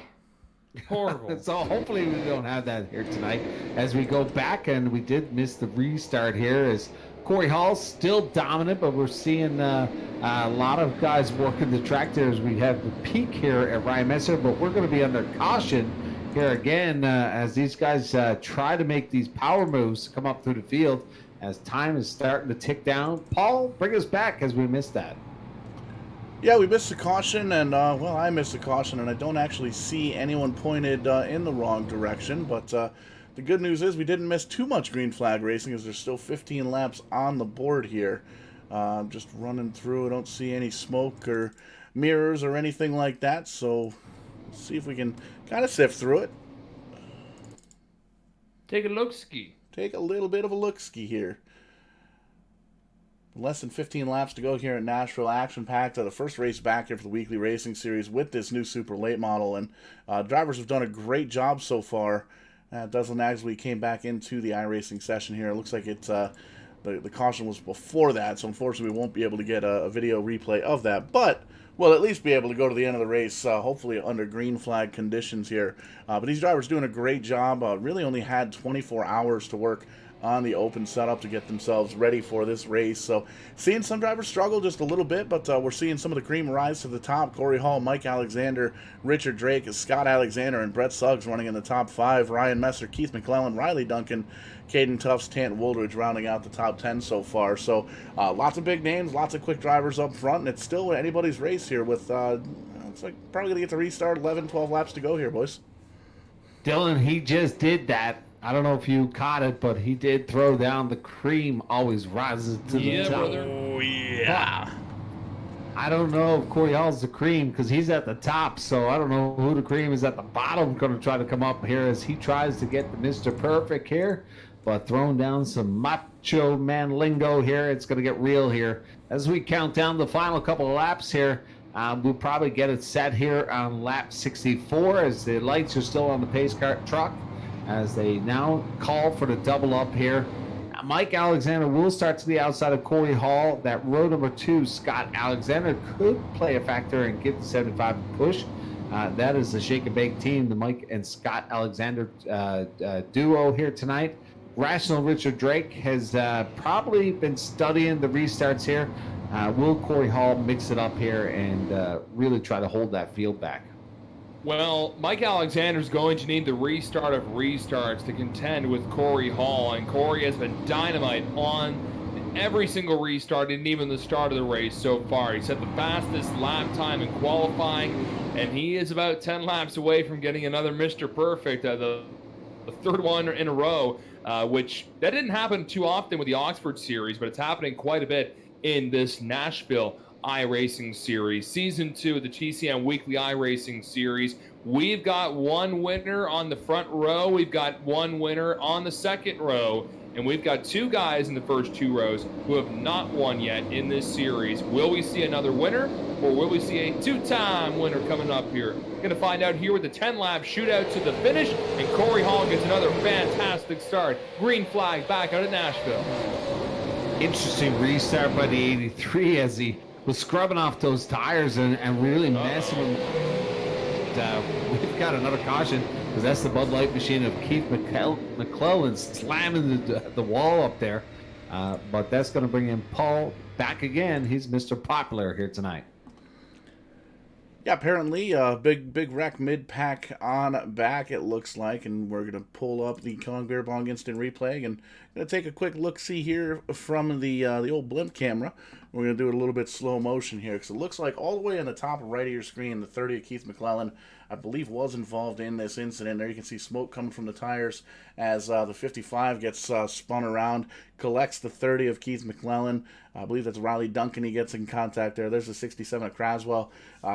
S1: horrible.
S2: So hopefully we don't have that here tonight as we go back, and we did miss the restart here as Corey Hall's still dominant, but we're seeing a lot of guys working the track there as we have the peak here at Ryan Messer, but we're going to be under caution here again as these guys try to make these power moves come up through the field as time is starting to tick down. Paul, bring us back as we missed that.
S3: Yeah, we missed the caution, and, well, I missed the caution, and I don't actually see anyone pointed in the wrong direction, but the good news is we didn't miss too much green flag racing as there's still 15 laps on the board here. Just running through, I don't see any smoke or mirrors or anything like that, so let's see if we can kind of sift through it.
S1: Take a look-ski.
S3: Take a little bit of a look-ski here. Less than 15 laps to go here at Nashville. Action-packed. The first race back here for the weekly racing series with this new super late model. And drivers have done a great job so far. Duslin Nagsley came back into the iRacing session here. It looks like it's the caution was before that. So unfortunately we won't be able to get a video replay of that. But we'll at least be able to go to the end of the race, hopefully under green flag conditions here. But these drivers doing a great job. Really only had 24 hours to work on the open setup to get themselves ready for this race. So seeing some drivers struggle just a little bit, but we're seeing some of the cream rise to the top. Corey Hall, Mike Alexander, Richard Drake, Scott Alexander, and Brett Suggs running in the top 5. Ryan Messer, Keith McClellan, Riley Duncan, Caden Tufts, Tant Woolridge rounding out the top 10 so far. So lots of big names, lots of quick drivers up front, and it's still anybody's race here with, it's like probably going to get the restart, 11, 12 laps to go here, boys.
S2: Dylan, he just did that. I don't know if you caught it, but he did throw down the cream. Always rises to the top.
S1: Brother.
S3: Oh, yeah.
S2: I don't know if Corey Hall's the cream because he's at the top, so I don't know who the cream is at the bottom going to try to come up here as he tries to get the Mr. Perfect here, but throwing down some macho man lingo here. It's going to get real here. As we count down the final couple of laps here, we'll probably get it set here on lap 64 as the lights are still on the pace car truck, as they now call for the double up here. Mike Alexander will start to the outside of Corey Hall. That row number 2, Scott Alexander, could play a factor and get the 75 push. That is the Shake and Bake team, the Mike and Scott Alexander duo here tonight. Rational Richard Drake has probably been studying the restarts here. Will Corey Hall mix it up here and really try to hold that field back?
S1: Well, Mike Alexander's going to need the restart of restarts to contend with Corey Hall, and Corey has been dynamite on every single restart and even the start of the race so far. He set the fastest lap time in qualifying, and he is about 10 laps away from getting another Mr. Perfect, the third one in a row, which that didn't happen too often with the Oxford Series, but it's happening quite a bit in this Nashville iRacing Series. Season 2 of the TCM Weekly iRacing Series. We've got one winner on the front row. We've got one winner on the second row. And we've got 2 guys in the first 2 rows who have not won yet in this series. Will we see another winner, or will we see a 2-time winner coming up here? Going to find out here with the 10-lap shootout to the finish. And Corey Hall gets another fantastic start. Green flag back out of Nashville.
S2: Interesting restart by the 83 as he was scrubbing off those tires and really messing with them. We've got another caution because that's the Bud Light machine of Keith McClellan slamming the wall up there. But that's going to bring in Paul back again. He's Mr. Popular here tonight.
S3: Yeah, apparently, big wreck mid-pack on back, it looks like, and we're going to pull up the Kong Beer Bong instant replay and going to take a quick look-see here from the old blimp camera. We're going to do it a little bit slow motion here, because it looks like all the way on the top right of your screen, the 30 of Keith McClellan, I believe, was involved in this incident. There you can see smoke coming from the tires as the 55 gets spun around, collects the 30 of Keith McClellan. I believe that's Riley Duncan. He gets in contact there. There's the 67 of Craswell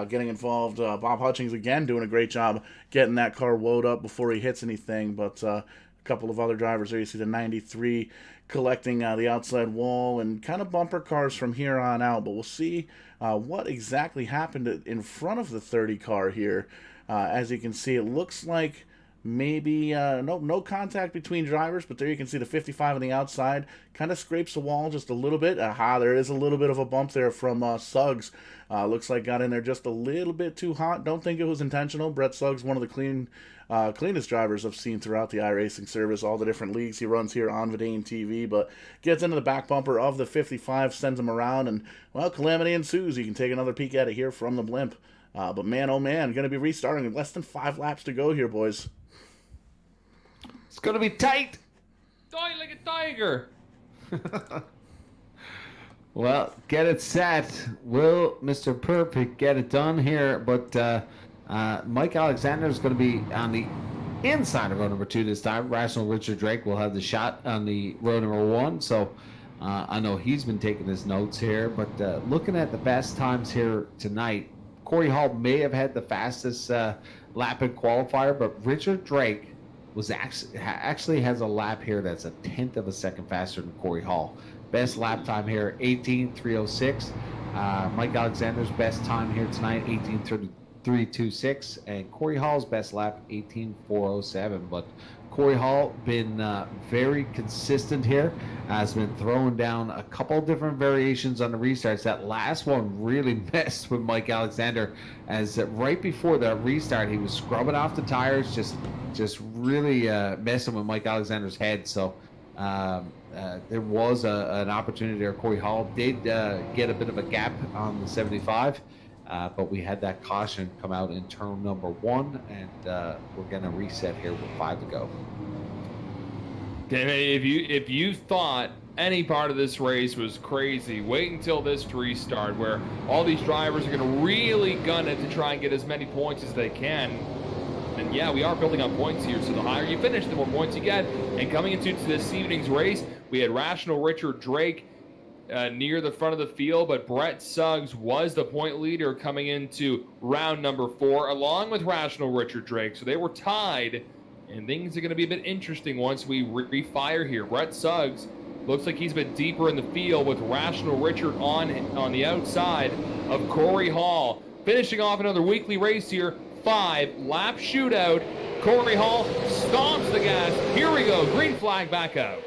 S3: getting involved. Bob Hutchings, again, doing a great job getting that car woed up before he hits anything. But a couple of other drivers there. You see the 93 collecting the outside wall and kind of bumper cars from here on out. But we'll see what exactly happened in front of the 30 car here. As you can see, it looks like maybe no contact between drivers, but there you can see the 55 on the outside kind of scrapes the wall just a little bit. There is a little bit of a bump there from Suggs. Looks like got in there just a little bit too hot. Don't think it was intentional. Brett Suggs, one of the cleanest drivers I've seen throughout the iRacing service, all the different leagues he runs here on Vidane TV, but gets into the back bumper of the 55, sends him around, and, well, calamity ensues. You can take another peek at it here from the blimp. But man, oh man, going to be restarting with less than 5 laps to go here, boys.
S2: It's going to be tight.
S1: Die like a tiger.
S2: Well, get it set. Will Mr. Perfect get it done here? But Mike Alexander is going to be on the inside of row number 2 this time. Rational Richard Drake will have the shot on the row number 1. So I know he's been taking his notes here. But looking at the best times here tonight, Corey Hall may have had the fastest lap in qualifier, but Richard Drake was actually has a lap here that's a 1/10 of a second faster than Corey Hall. Best lap time here, 18:306. Mike Alexander's best time here tonight, 18:33.26, and Corey Hall's best lap, 18:407. But Corey Hall been very consistent here. Has been throwing down a couple different variations on the restarts. That last one really messed with Mike Alexander, as right before that restart he was scrubbing off the tires, just really messing with Mike Alexander's head. So there was an opportunity there. Corey Hall did get a bit of a gap on the 75. But we had that caution come out in turn number 1, and we're going to reset here with 5 to go.
S1: Okay, if you thought any part of this race was crazy, wait until this restart, where all these drivers are going to really gun it to try and get as many points as they can. And yeah, we are building on points here, so the higher you finish, the more points you get. And coming into this evening's race, we had Rational Richard Drake near the front of the field, but Brett Suggs was the point leader coming into round number 4, along with Rational Richard Drake. So they were tied, and things are going to be a bit interesting once we refire here. Brett Suggs looks like he's been deeper in the field with Rational Richard on the outside of Corey Hall. Finishing off another weekly race here, 5-lap shootout. Corey Hall stomps the gas. Here we go, green flag back out.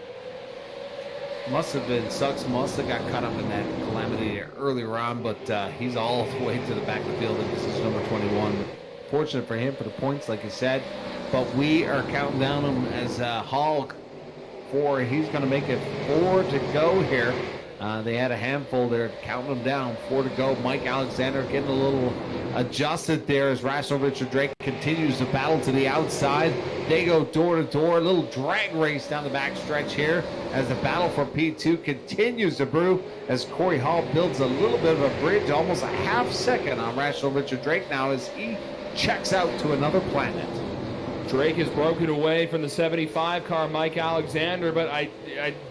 S2: Suggs must have got caught up in that calamity earlier on, but he's all the way to the back of the field, and this is number 21. Fortunate for him for the points, like you said, but we are counting down him as Hall 4. He's going to make it 4 to go here. They had a handful there, counting them down, 4 to go. Mike Alexander getting a little adjusted there as Rational Richard Drake continues to battle to the outside. They go door to door, a little drag race down the back stretch here as the battle for P2 continues to brew as Corey Hall builds a little bit of a bridge, almost a half second on Rational Richard Drake now as he checks out to another planet.
S1: Drake has broken away from the 75 car, Mike Alexander, but I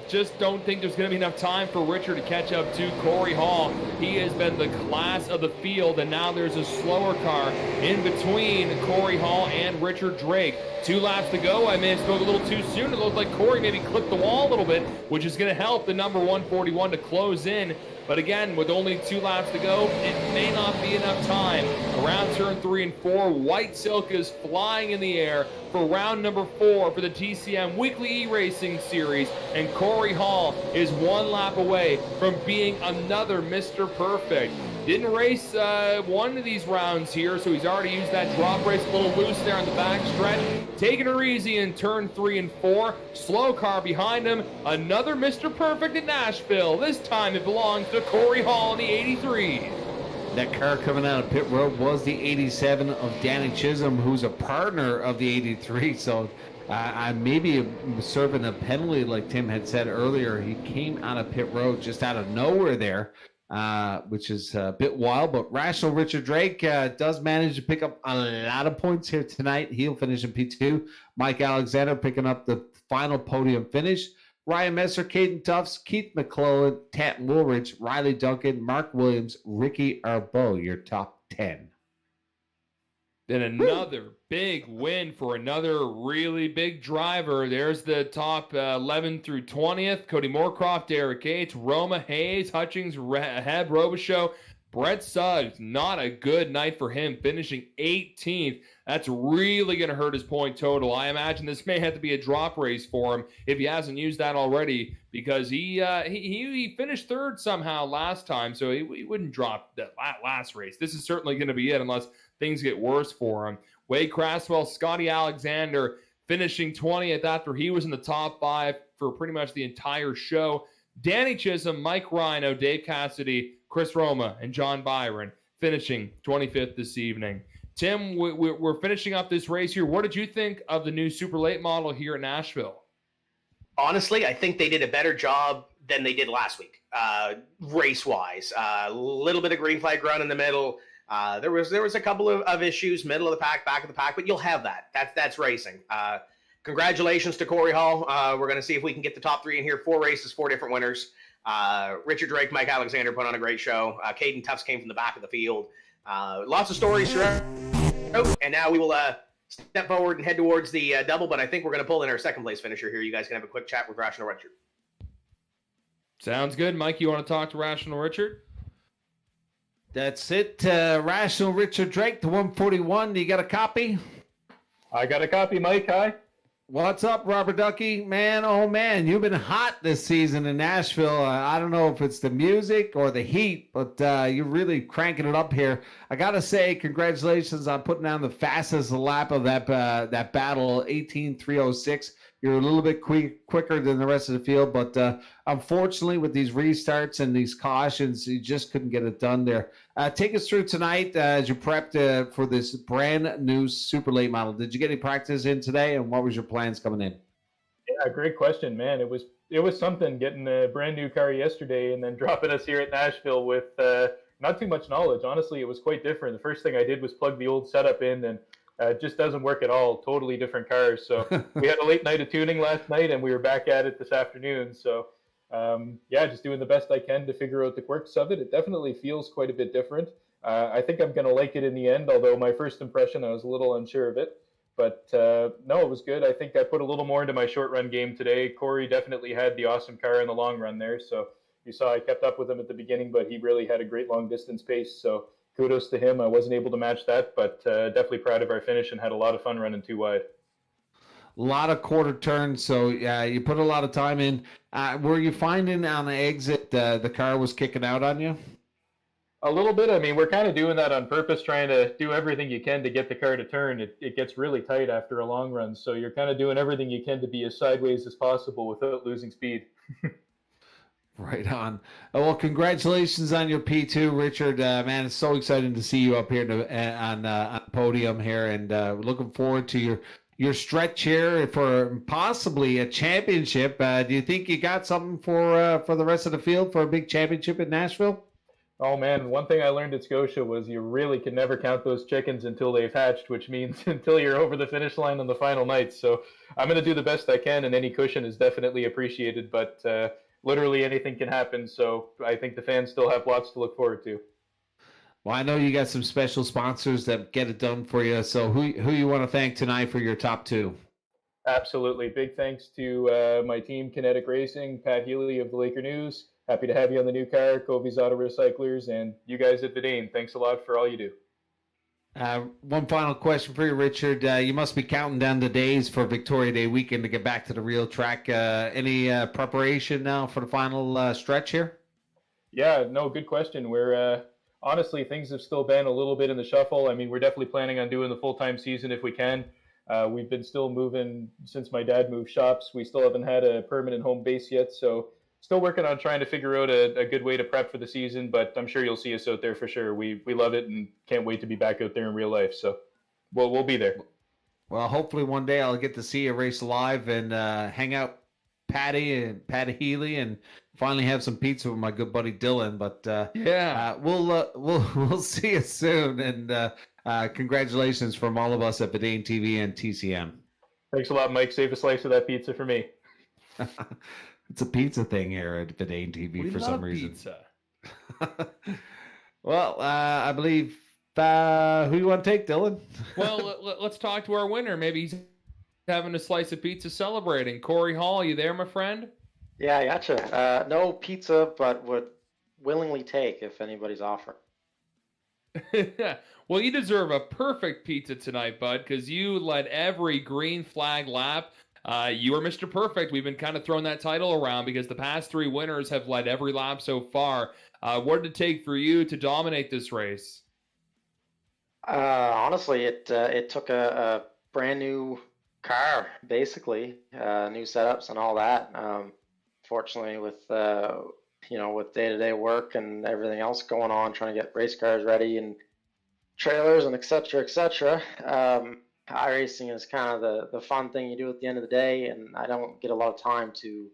S1: just don't think there's going to be enough time for Richard to catch up to Corey Hall. He has been the class of the field, and now there's a slower car in between Corey Hall and Richard Drake. 2 laps to go. I may have spoke a little too soon. It looked like Corey maybe clipped the wall a little bit, which is going to help the number 141 to close in. But again, with only 2 laps to go, it may not be enough time. Around turn 3 and 4, White Silk is flying in the air for round number 4 for the TCM Weekly E-Racing Series. And Corey Hall is 1 lap away from being another Mr. Perfect. Didn't race one of these rounds here, so he's already used that drop race a little loose there on the back stretch. Taking her easy in turn 3 and 4. Slow car behind him. Another Mr. Perfect in Nashville. This time it belongs to Corey Hall in the 83.
S2: That car coming out of pit road was the 87 of Danny Chisholm, who's a partner of the 83. So I maybe serving a penalty, like Tim had said earlier. He came out of pit road just out of nowhere there, which is a bit wild. But Rational Richard Drake does manage to pick up a lot of points here tonight. He'll finish in P2. Mike Alexander picking up the final podium finish. Ryan Messer, Caden Tufts, Keith McClellan, Tanton Woolridge, Riley Duncan, Mark Williams, Ricky Arbeau, your top 10.
S1: Then another big win for another really big driver. There's the top 11 through 20th. Cody Moorcroft, Derek Gates, Roma, Hayes, Hutchings, Heb, Robichaux, Brett Suggs. Not a good night for him, finishing 18th. That's really going to hurt his point total. I imagine this may have to be a drop race for him if he hasn't used that already, because he finished third somehow last time, so he wouldn't drop that last race. This is certainly going to be it unless things get worse for him. Wade Craswell, Scotty Alexander finishing 20th after he was in the top 5 for pretty much the entire show. Danny Chisholm, Mike Rhino, Dave Cassidy, Chris Roma, and John Byron finishing 25th this evening. Tim, we're finishing up this race here. What did you think of the new super late model here in Nashville?
S4: Honestly, I think they did a better job than they did last week, race-wise. A little bit of green flag run in the middle. There was a couple of issues, middle of the pack, back of the pack, but you'll have that. That's racing. Congratulations to Corey Hall. We're going to see if we can get the top 3 in here. 4 races, 4 different winners. Richard Drake, Mike Alexander put on a great show. Caden Tufts came from the back of the field. Lots of stories throughout. And now we will step forward and head towards the double, but I think we're going to pull in our second place finisher here. You guys can have a quick chat with Rational Richard.
S1: Sounds good. Mike, you want to talk to Rational Richard?
S2: That's it. Rational Richard Drake, the 141. You got a copy?
S5: I got a copy, Mike. Hi.
S2: What's up, Robert Ducky? Man, oh man, you've been hot this season in Nashville. I don't know if it's the music or the heat, but you're really cranking it up here. I got to say, congratulations on putting down the fastest lap of that battle, 18:306. You're a little bit quicker than the rest of the field, but unfortunately, with these restarts and these cautions, you just couldn't get it done there. Take us through tonight as you prepped for this brand new super late model. Did you get any practice in today, and what was your plans coming in?
S5: Yeah, great question, man. It was something getting a brand new car yesterday and then dropping us here at Nashville with not too much knowledge. Honestly, it was quite different. The first thing I did was plug the old setup in, and it just doesn't work at all. Totally different cars. So we had a late night of tuning last night, and we were back at it this afternoon. So just doing the best I can to figure out the quirks of it. It definitely feels quite a bit different. I think I'm going to like it in the end, although my first impression, I was a little unsure of it. But no, it was good. I think I put a little more into my short run game today. Corey definitely had the awesome car in the long run there. So you saw I kept up with him at the beginning, but he really had a great long distance pace. So kudos to him. I wasn't able to match that, but definitely proud of our finish and had a lot of fun running 2 wide.
S2: A lot of quarter turns, so yeah, you put a lot of time in. Were you finding on the exit the car was kicking out on you?
S5: A little bit. I mean, we're kind of doing that on purpose, trying to do everything you can to get the car to turn. It gets really tight after a long run, so you're kind of doing everything you can to be as sideways as possible without losing speed.
S2: Right on. Well, congratulations on your P2, Richard. Man, it's so exciting to see you up here on the podium here, and looking forward to your stretch here for possibly a championship. Do you think you got something for the rest of the field for a big championship in Nashville?
S5: Oh man, one thing I learned at Scotia was you really can never count those chickens until they've hatched, which means until you're over the finish line on the final night. So I'm going to do the best I can, and any cushion is definitely appreciated, but literally anything can happen. So I think the fans still have lots to look forward to.
S2: Well, I know you got some special sponsors that get it done for you. So who you want to thank tonight for your top 2?
S5: Absolutely. Big thanks to my team, Kinetic Racing, Pat Healy of the Laker News. Happy to have you on the new car, Covey's Auto Recyclers, and you guys at Vidane. Thanks a lot for all you do.
S2: One final question for you, Richard. You must be counting down the days for Victoria Day weekend to get back to the real track. Any preparation now for the final stretch here?
S5: Yeah, no, good question. We're honestly, things have still been a little bit in the shuffle. I mean, we're definitely planning on doing the full-time season if we can. We've been still moving since my dad moved shops. We still haven't had a permanent home base yet, so still working on trying to figure out a good way to prep for the season, but I'm sure you'll see us out there for sure. We love it and can't wait to be back out there in real life. So we'll be there.
S2: Well, hopefully one day I'll get to see a race live and hang out Patty Healy and finally have some pizza with my good buddy Dylan. But we'll see you soon. And congratulations from all of us at Vidane TV and TCM.
S5: Thanks a lot, Mike. Save a slice of that pizza for me.
S2: It's a pizza thing here at Vidane TV for some reason.
S1: Pizza.
S2: Well, I believe who you want to take, Dylan?
S1: Well, let's talk to our winner. Maybe he's having a slice of pizza celebrating. Corey Hall, you there, my friend?
S6: Yeah, I gotcha. No pizza, but would willingly take if anybody's offering.
S1: Well, you deserve a perfect pizza tonight, bud, because you led every green flag lap. You are Mr. Perfect. We've been kind of throwing that title around because the past 3 winners have led every lap so far. What did it take for you to dominate this race?
S6: Honestly, it took a brand new car, basically, new setups and all that. Fortunately, with with day-to-day work and everything else going on, trying to get race cars ready and trailers and et cetera, iRacing is kind of the fun thing you do at the end of the day, and I don't get a lot of time to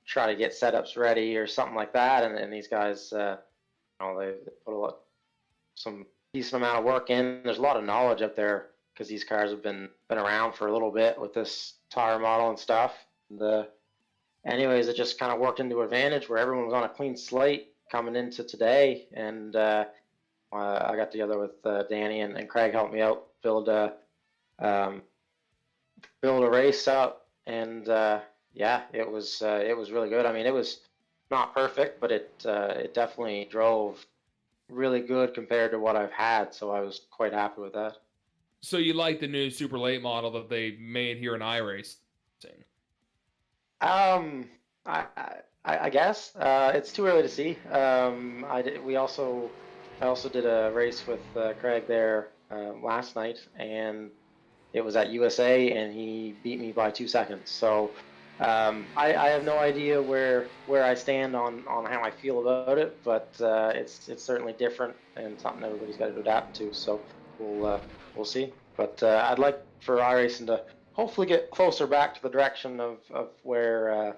S6: try to get setups ready or something like that. And these guys, they put some decent amount of work in. There's a lot of knowledge up there because these cars have been around for a little bit with this tire model and stuff. Anyways, it just kind of worked into advantage where everyone was on a clean slate coming into today, and I got together with Danny and Craig helped me out build a race up, and it was really good. I mean, it was not perfect, but it definitely drove really good compared to what I've had, so I was quite happy with that.
S1: So you like the new super late model that they made here in iRacing?
S6: I guess it's too early to see. I also did a race with Craig there last night, and it was at USA, and he beat me by 2 seconds. So I have no idea where I stand on how I feel about it, but it's certainly different and something everybody's got to adapt to. So we'll see. But I'd like for iRacing to hopefully get closer back to the direction of where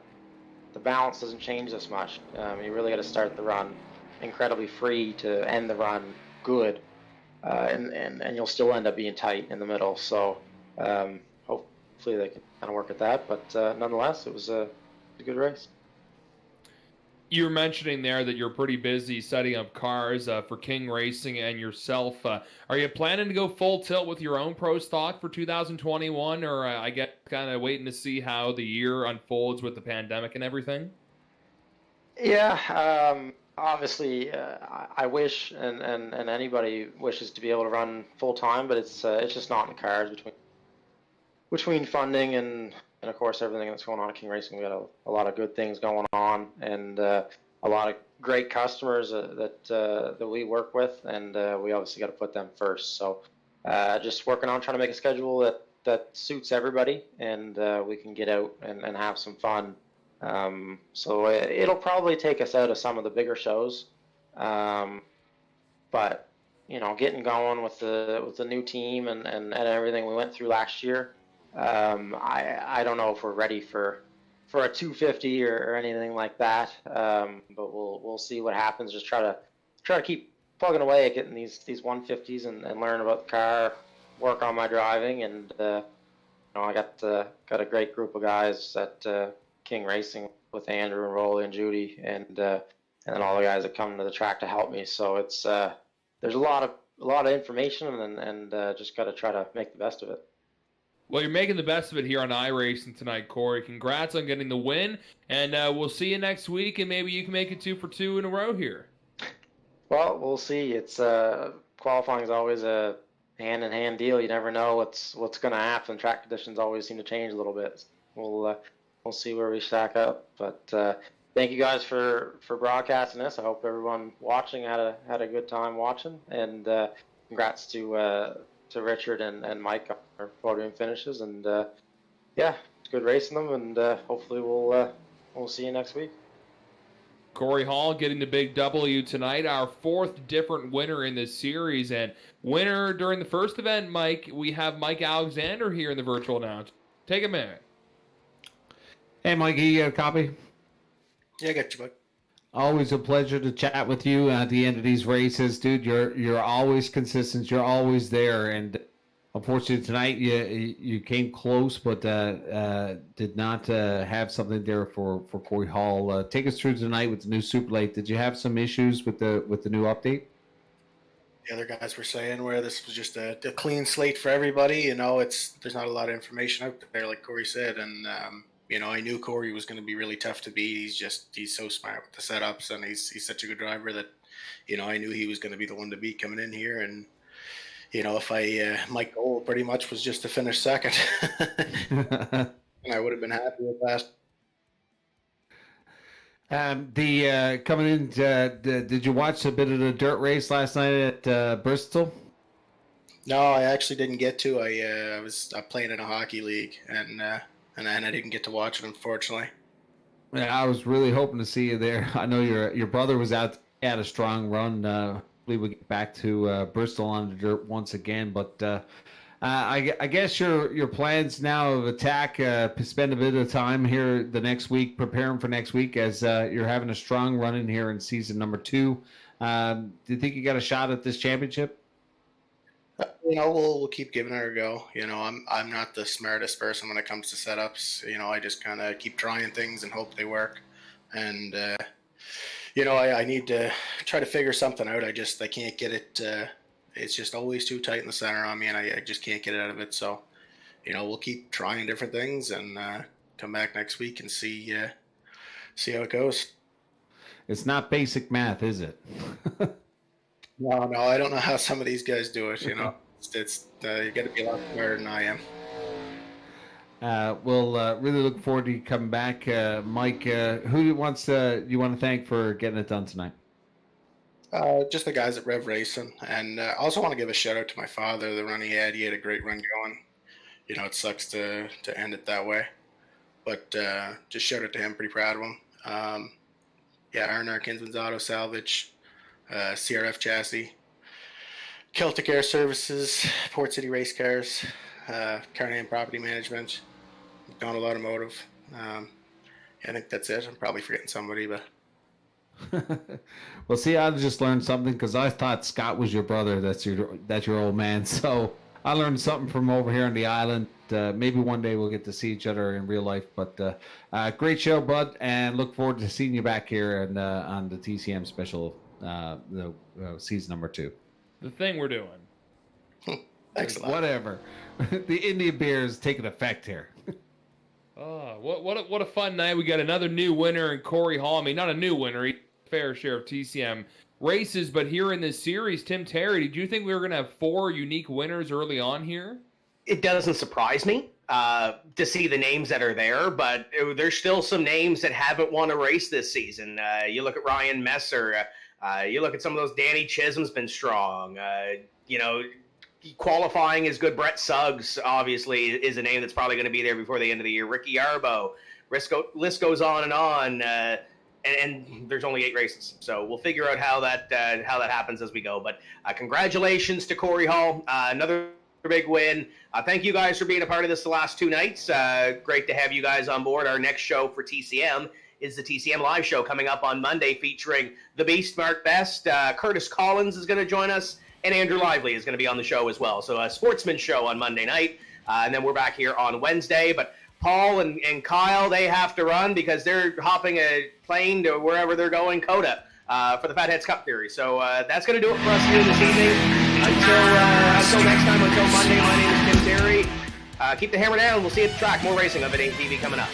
S6: the balance doesn't change this much. You really got to start the run incredibly free to end the run good, and you'll still end up being tight in the middle. So hopefully they can kind of work at that. But nonetheless, it was a good race.
S1: You were mentioning there that you're pretty busy setting up cars for King Racing and yourself. Are you planning to go full tilt with your own pro stock for 2021, or I get kind of waiting to see how the year unfolds with the pandemic and everything?
S6: Yeah, obviously, I wish, and anybody wishes to be able to run full time, but it's just not in the cards between funding and of course everything that's going on at King Racing. We got a lot of good things going on, and a lot of great customers that we work with, and we obviously got to put them first. So just working on trying to make a schedule that suits everybody, and we can get out and have some fun. So it'll probably take us out of some of the bigger shows, but getting going with the new team and everything we went through last year. I don't know if we're ready for a 250 or anything like that, but we'll see what happens. Just try to keep plugging away at getting these 150s and learn about the car, work on my driving, and I got a great group of guys at King Racing with Andrew and Rolly and Judy, and then all the guys that come to the track to help me. So it's there's a lot of information, and just got to try to make the best of it.
S1: Well, you're making the best of it here on iRacing tonight, Corey. Congrats on getting the win, and we'll see you next week, and maybe you can make it 2 for 2 in a row here.
S6: Well, we'll see. It's qualifying is always a hand-in-hand deal. You never know what's going to happen. Track conditions always seem to change a little bit. We'll see where we stack up. But thank you guys for broadcasting this. I hope everyone watching had a good time watching, and congrats to Richard and Mike on our podium finishes, and it's good racing them, and hopefully we'll see you next week.
S1: Corey Hall getting the big W tonight, our 4th different winner in this series. And winner during the first event, Mike, we have Mike Alexander here in the virtual announce. Take a minute.
S2: Hey, Mikey, you got a copy?
S7: Yeah, I got you, Mike.
S2: Always a pleasure to chat with you at the end of these races, dude. You're always consistent. You're always there, and unfortunately tonight you came close, but did not have something there for Corey Hall. Take us through tonight with the new Super Late. Did you have some issues with the new update?
S7: The other guys were saying where this was just a clean slate for everybody. You know, there's not a lot of information out there, like Corey said, and you know, I knew Corey was going to be really tough to beat. He's so smart with the setups, and he's such a good driver that, you know, I knew he was going to be the one to beat coming in here. And you know, if my goal pretty much was just to finish second, and I would have been happy with that.
S2: Coming in, did you watch a bit of the dirt race last night at Bristol?
S7: No, I actually didn't get to. I was playing in a hockey league, and I didn't get to watch it, unfortunately.
S2: Yeah, I was really hoping to see you there. I know your brother was out at a strong run. We would get back to Bristol on the dirt once again, but I guess your plans now of attack, spend a bit of time here the next week, preparing for next week as you're having a strong run in here in season number 2. Do you think you got a shot at this championship?
S7: You know, we'll keep giving it a go. You know, I'm not the smartest person when it comes to setups. You know, I just kind of keep trying things and hope they work. And you know, I need to try to figure something out. I can't get it. It's just always too tight in the center on me, and I just can't get it out of it. So, you know, we'll keep trying different things and come back next week and see how it goes.
S2: It's not basic math, is it?
S7: No, I don't know how some of these guys do it. You know, it's you got to be a lot smarter than I am.
S2: We'll really look forward to you coming back, Mike. Who you want to thank for getting it done tonight?
S7: Just the guys at Rev Racing, and I also want to give a shout out to my father. The run he had a great run going. You know, it sucks to end it that way, but just shout out to him. Pretty proud of him. Yeah, R&R Kinsman's Auto Salvage, CRF Chassis, Celtic Air Services, Port City Race Cars, Carnahan Property Management, McDonald Automotive. I think that's it. I'm probably forgetting somebody, but.
S2: Well, see, I just learned something because I thought Scott was your brother. That's your old man. So I learned something from over here on the island. Maybe one day we'll get to see each other in real life. But great show, bud, and look forward to seeing you back here and on the TCM special, season number 2.
S1: The thing we're doing.
S7: Excellent.
S2: Whatever. The Indian beer is taking effect here.
S1: Oh, what a fun night. We got another new winner in Corey Hall. I mean, not a new winner, he fair share of TCM races, but here in this series, Tim Terry, did you think we were going to have 4 unique winners early on here?
S4: It doesn't surprise me to see the names that are there, but there's still some names that haven't won a race this season. You look at Ryan Messer, you look at some of those. Danny Chisholm's been strong. You know, qualifying is good. Brett Suggs, obviously, is a name that's probably going to be there before the end of the year. Ricky Arbo. List goes on and on. And there's only 8 races. So we'll figure out how that happens as we go. But congratulations to Corey Hall. Another big win. Thank you guys for being a part of this the last 2 nights. Great to have you guys on board. Our next show for TCM is the TCM Live Show coming up on Monday featuring the Beast Mark Best. Curtis Collins is going to join us. And Andrew Lively is going to be on the show as well. So a sportsman show on Monday night. And then we're back here on Wednesday. But Paul and Kyle, they have to run because they're hopping a plane to wherever they're going, Coda, for the Fatheads Cup Series. So that's going to do it for us here this evening. Until next time, until Monday, my name is Tim Terry. Keep the hammer down. We'll see you at the track. More racing on Vidane TV coming up.